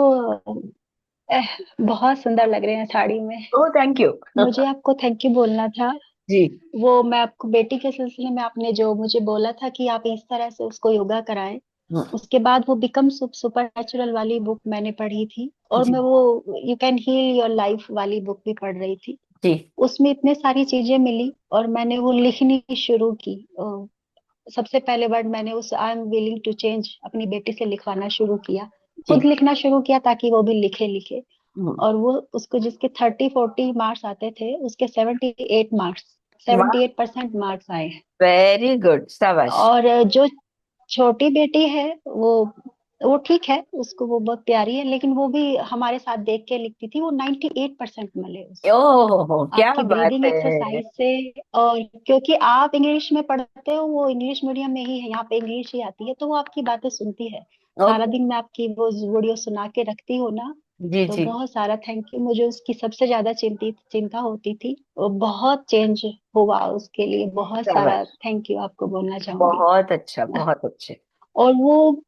बहुत सुंदर लग रहे हैं साड़ी में। ओ थैंक यू. मुझे आपको थैंक यू बोलना था। जी. वो मैं आपको बेटी के सिलसिले में आपने जो मुझे बोला था कि आप इस तरह से उसको योगा कराएं, उसके बाद वो बिकम सुपर नेचुरल वाली बुक मैंने पढ़ी थी, और जी मैं वो you can heal your life वाली बुक भी पढ़ रही थी। जी. उसमें इतने सारी चीजें मिली और मैंने वो लिखनी शुरू की। सबसे पहले वर्ड मैंने उस I am willing to change अपनी बेटी से लिखवाना शुरू किया, जी. खुद लिखना शुरू किया ताकि वो भी लिखे लिखे। हम्म. और वो उसको जिसके 30-40 मार्क्स आते थे उसके 78% मार्क्स आए। वेरी गुड, शाबाश. और जो छोटी बेटी है वो ठीक है, उसको वो बहुत प्यारी है, लेकिन वो भी हमारे साथ देख के लिखती थी। वो 98% मिले उसको ओह क्या आपकी बात ब्रीदिंग है. एक्सरसाइज से। और क्योंकि आप इंग्लिश में पढ़ते हो, वो इंग्लिश मीडियम में ही है, यहाँ पे इंग्लिश ही आती है, तो वो आपकी बातें सुनती है। सारा ओके. दिन मैं आपकी वो वीडियो सुना के रखती हूँ ना। जी तो जी. बहुत सारा थैंक यू। मुझे उसकी सबसे ज्यादा चिंता होती थी, वो बहुत चेंज हुआ उसके लिए। बहुत सारा शाबाश. थैंक यू आपको बोलना चाहूंगी। बहुत अच्छा, बहुत अच्छे. और वो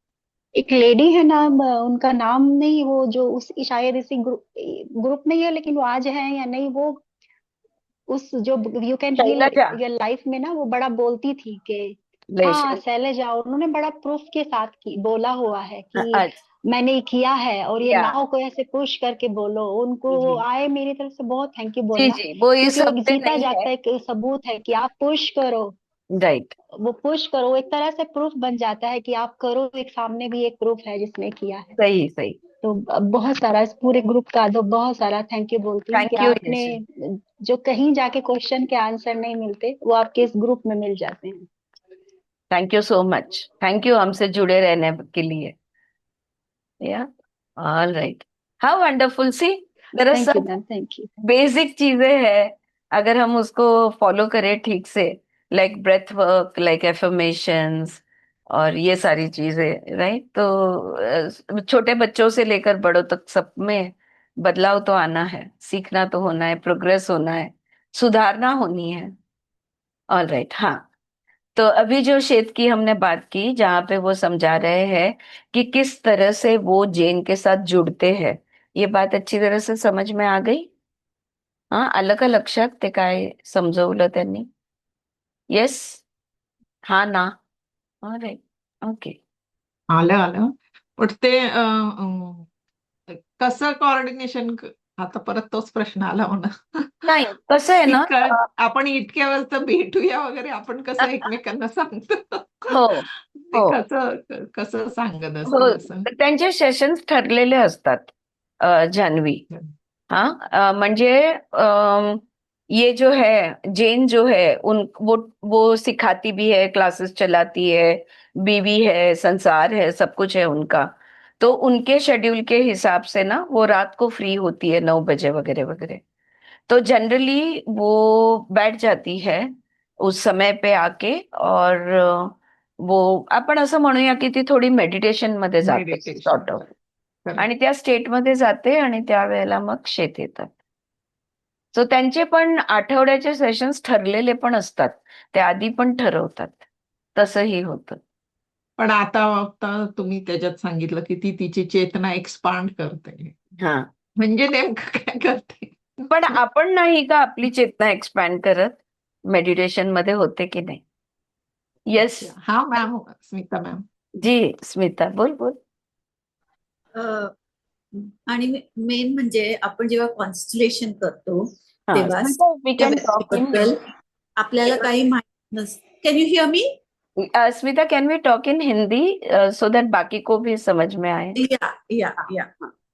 एक लेडी है ना, उनका नाम नहीं, वो जो उस शायद इसी ग्रुप में ही है, लेकिन वो आज है या नहीं, वो उस जो you can heal Shailaja. Your life में ना वो बड़ा बोलती थी कि ले हाँ शैलेजा, उन्होंने बड़ा प्रूफ के साथ की बोला हुआ है कि अच्छा. मैंने ये किया है, और ये या. नाव को ऐसे पुश करके बोलो उनको। जी आए मेरी तरफ से बहुत थैंक यू जी बोलना, जी, वो इस क्योंकि वो एक हफ्ते जीता नहीं है. जागता एक सबूत है कि आप पुश करो। राइट. वो पुश करो, एक तरह से प्रूफ बन जाता है कि आप करो, एक सामने भी एक प्रूफ है जिसने किया है। सही सही. तो बहुत सारा इस पूरे ग्रुप का तो बहुत सारा थैंक यू बोलती हूँ कि थैंक यू आपने यश. जो कहीं जाके क्वेश्चन के आंसर नहीं मिलते वो आपके इस ग्रुप में मिल जाते हैं। Thank you so much. Thank you हमसे जुड़े रहने के लिए. Yeah. All right. How wonderful. See there are thank you सब मैम, थैंक यू। बेसिक चीजें हैं, अगर हम उसको फॉलो करें ठीक से, like breath work, like affirmations, और ये सारी चीजें, राइट? तो छोटे बच्चों से लेकर बड़ों तक सब में बदलाव तो आना है, सीखना तो होना है, प्रोग्रेस होना है, सुधारना होनी है. All right. हाँ, तो अभी जो शेत की हमने बात की, जहाँ पे वो समझा रहे हैं कि किस तरह से वो जेन के साथ जुड़ते हैं, ये बात अच्छी तरह से समझ में आ गई. हाँ, आलं का लक्षात ते काय समजवलं त्यांनी? येस. हा ना. अरे. ओके. आलं आलं. पण ते कसं कोऑर्डिनेशन, आता परत तोच प्रश्न आला म्हणा. नाही, कसं आहे की ना. आपण इतक्या वेळेस तर भेटूया वगैरे आपण कसं एकमेकांना सांगतो. हो ते हो कसं कसं सांगत हो, असतील असं. तर त्यांचे सेशन्स ठरलेले असतात. जान्हवी. हाँ, म्हणजे ये जो है जेन जो है, उन वो सिखाती भी है, क्लासेस चलाती है, बीवी है, संसार है, सब कुछ है उनका. तो उनके शेड्यूल के हिसाब से ना वो रात को फ्री होती है 9 बजे वगैरह वगैरह. तो जनरली वो बैठ जाती है उस समय पे आके, और वो आपण असं म्हणूया की ती थोडी मेडिटेशन मध्ये जाते मेडिटेशन. सॉर्ट ऑफ, आणि त्या स्टेटमध्ये जाते, आणि त्यावेळेला मग शेत येतात. सो त्यांचे पण आठवड्याचे सेशन्स ठरलेले पण असतात, ते आधी पण ठरवतात. तसंही होतं. पण आता तुम्ही त्याच्यात सांगितलं की ती तिची चेतना एक्सपांड करते. हा, म्हणजे नेमकं काय करते? पण आपण नाही का आपली चेतना एक्सपॅन्ड करत? मेडिटेशन मध्ये होते की नाही? येस. हा मॅम, स्मिता मॅम. जी स्मिता, बोल बोल. आणि मेन म्हणजे आपण जेव्हा कॉन्स्टलेशन करतो हा, तेव्हा स्मिता, वी त्या कॅन टॉक इन. व्यक्तीबद्दल आपल्याला काही माहिती नसते. Can you hear me? Smita, can we talk in Hindi so that बाकी को भी समझ में आए? या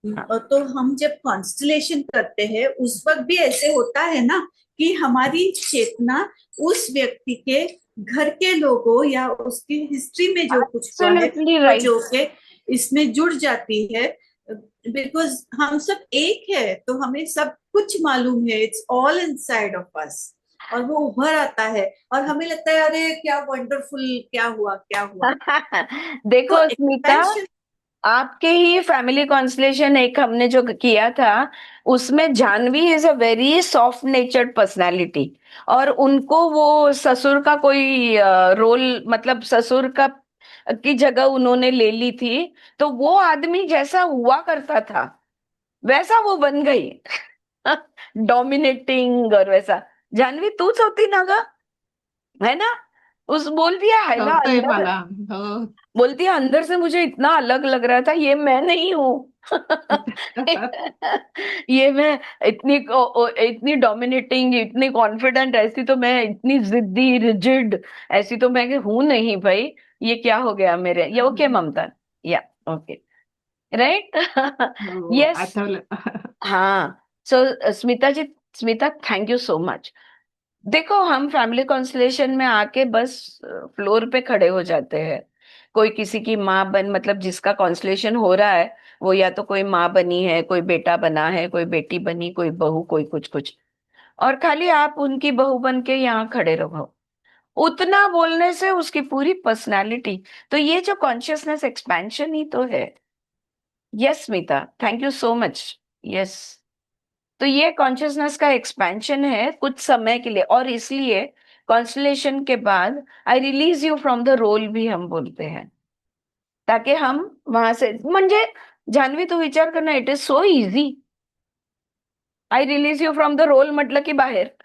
हाँ. तो हम जब कॉन्स्टलेशन करते हैं उस वक्त भी ऐसे होता है ना कि हमारी चेतना उस व्यक्ति के घर के लोगों या उसकी हिस्ट्री में जो कुछ हुआ है Absolutely right. जो के इसमें जुड़ जाती है. बिकॉज हम सब एक है, तो हमें सब कुछ मालूम है, it's all inside of us, और वो उभर आता है और हमें लगता है अरे क्या वंडरफुल, क्या हुआ क्या हुआ। तो देखो स्मिता, एक्सपेंशन। आपके ही फैमिली कॉन्स्टलेशन एक हमने जो किया था, उसमें Jahnavi is a very soft natured personality, और उनको वो ससुर का कोई रोल, मतलब ससुर का की जगह उन्होंने ले ली थी, तो वो आदमी जैसा हुआ करता था वैसा वो बन गई। डोमिनेटिंग और वैसा। जानवी तूच होती ना ग, है ना? उस बोल दिया है ना कळतंय अंदर, मला. हो. बोलती है अंदर से मुझे इतना अलग लग रहा था, ये मैं नहीं हूँ। ये मैं इतनी डोमिनेटिंग, इतनी कॉन्फिडेंट, ऐसी तो मैं इतनी जिद्दी रिजिड, ऐसी तो मैं हूं नहीं भाई। ये क्या हो गया मेरे, ये ओके ममता? या ओके, राइट। हो, यस। आठवलं. हाँ। So Smita ji, Smita thank you so much. देखो हम फैमिली कॉन्स्टलेशन में आके बस फ्लोर पे खड़े हो जाते हैं। कोई किसी की माँ बन, मतलब जिसका कॉन्स्टलेशन हो रहा है वो या तो कोई माँ बनी है, कोई बेटा बना है, कोई बेटी बनी, कोई बहू, कोई कुछ कुछ, और खाली आप उनकी बहू बन के यहाँ खड़े रहो। उतना बोलने से उसकी पूरी पर्सनालिटी, तो ये जो कॉन्शियसनेस एक्सपेंशन ही तो है। Yes Smita, thank you so much. Yes. तो ये कॉन्शियसनेस का एक्सपेंशन है कुछ समय के लिए, और इसलिए कॉन्स्टलेशन के बाद I release you from the role भी हम बोलते हैं, ताकि हम वहां से, म्हणजे जान्हवी तू विचार करना, it is so easy. I release you from the role म्हटलं की बाहेर।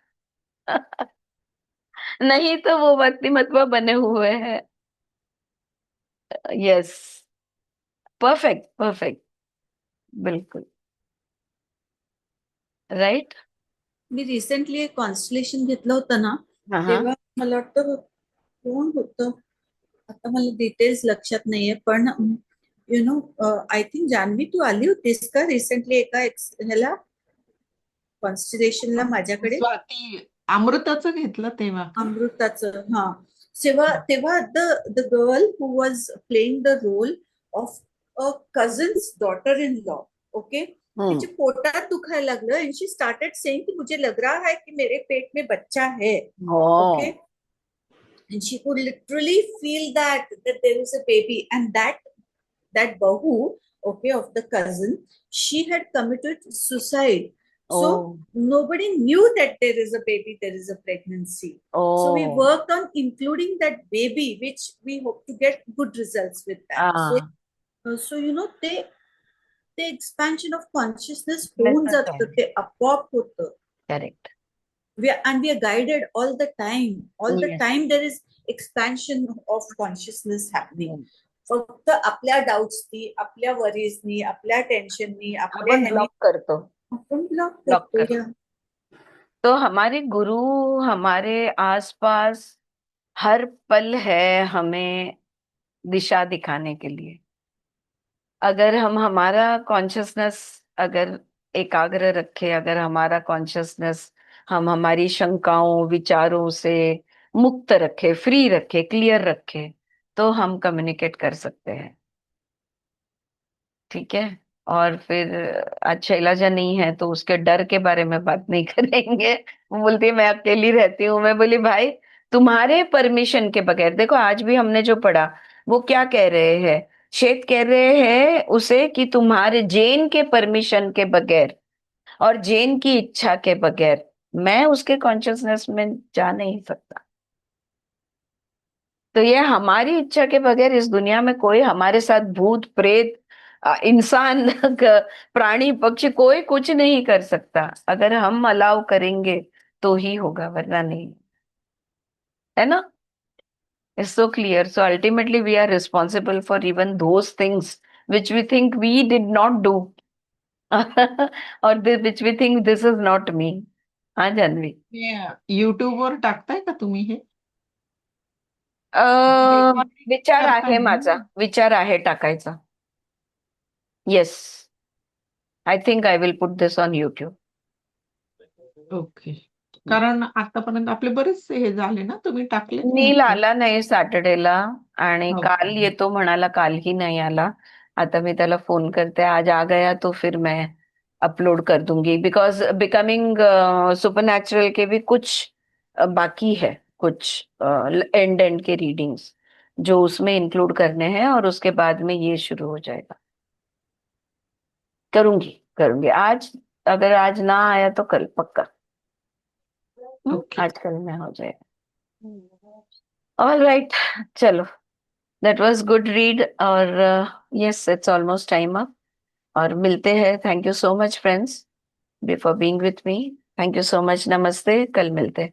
नहीं तो वो व्यक्तिमत्व बने हुए हैं। यस, परफेक्ट परफेक्ट, बिल्कुल राइट। मी रिसेंटली एक कॉन्स्टलेशन घेतलं होतं ना, हाँ हाँ। तेव्हा मला वाटतं कोण होतं, आता मला डिटेल्स लक्षात नाहीये, पण आय थिंक जान्हवी तू आली होतीस का रिसेंटली एका ह्याला कॉन्स्टलेशनला माझ्याकडे? स्वाती, अमृताचं घेतलं तेव्हा का? अमृताचं, हा. तेव्हा तेव्हा the the girl who was playing the role of a cousin's daughter in law, okay, तिचे पोटात दुखायला लागलं, एंड शी स्टार्टेड सेइंग कि मुझे लग रहा है कि मेरे पेट में बच्चा है, okay, oh, and she could literally feel that there is a baby, and that bahu, okay, of the cousin, she had committed suicide. Oh, So nobody knew that there is a baby, there is a pregnancy. So we oh, worked on including that baby, which we hope to get good results with that. So हाँ, ते expansion of consciousness होऊन तसंच आहे, जातं, ते आपोआप होतं. Correct. We are guided all the time. All the yes. time there is expansion of consciousness happening. फक्त आपल्या डाऊट्सनी, आपल्या वरीजनी, आपल्या टेन्शननी, आपल्या अपन ह्यानी ब्लॉक करतो, आपण ब्लॉक ब्लॉक करतो करतो. या. तो हमारे गुरु हमारे आसपास हर पल है, हमें दिशा दिखाने के लिए। अगर हम हमारा कॉन्शियसनेस अगर एकाग्र रखे, अगर हमारा कॉन्शियसनेस हम हमारी शंकाओं विचारों से मुक्त रखे, फ्री रखे, क्लियर रखे, तो हम कम्युनिकेट कर सकते हैं। ठीक है। और फिर आज शैलजा नहीं है तो उसके डर के बारे में बात नहीं करेंगे। वो बोलती है मैं अकेली रहती हूँ। मैं बोली भाई, तुम्हारे परमिशन के बगैर, देखो आज भी हमने जो पढ़ा, वो क्या कह रहे हैं, शेठ कह रहे हैं उसे कि तुम्हारे जेन के परमिशन के बगैर और जेन की इच्छा के बगैर मैं उसके कॉन्शियसनेस में जा नहीं सकता। तो ये हमारी इच्छा के बगैर इस दुनिया में कोई हमारे साथ भूत प्रेत इंसान प्राणी पक्षी कोई कुछ नहीं कर सकता। अगर हम अलाउ करेंगे तो ही होगा, वरना नहीं, है ना? It's so clear. So ultimately we are responsible for even those things which we think we did not do. और which we think this is not me. हाँ जानवी। युट्यूब वर टाकताय का तुम्ही हे अ, रेकॉर्डिंग विचार करताय आहे माझा, ना? विचार आहे टाकायचा. Yes, I think I will put this on YouTube. Okay. कारण आतापर्यंत आपले बरेचसे हे झाले ना, तुम्ही टाकलेले आहेत नील ते. आला नाही सॅटर्डेला, आणि काल ओके. येतो म्हणाला, कालही नाही आला. आता मी त्याला फोन करते, आज आ गया तो फिर मैं अपलोड कर दूंगी, बिकॉज बिकमिंग सुपरनैचुरल के भी कुछ बाकी है, कुछ एंड के रीडिंग्स जो उसमें इंक्लूड करने हैं, और उसके बाद में ये शुरू हो जाएगा। करूंगी करूंगी आज, अगर आज ना आया तो कल पक्का। ओके। आज कल में हो जाएगा। ऑल राइट, चलो, दैट वाज गुड रीड, और yes it's almost time up, और मिलते हैं। Thank you so much friends for being with me. Thank you so much, नमस्ते, कल मिलते हैं।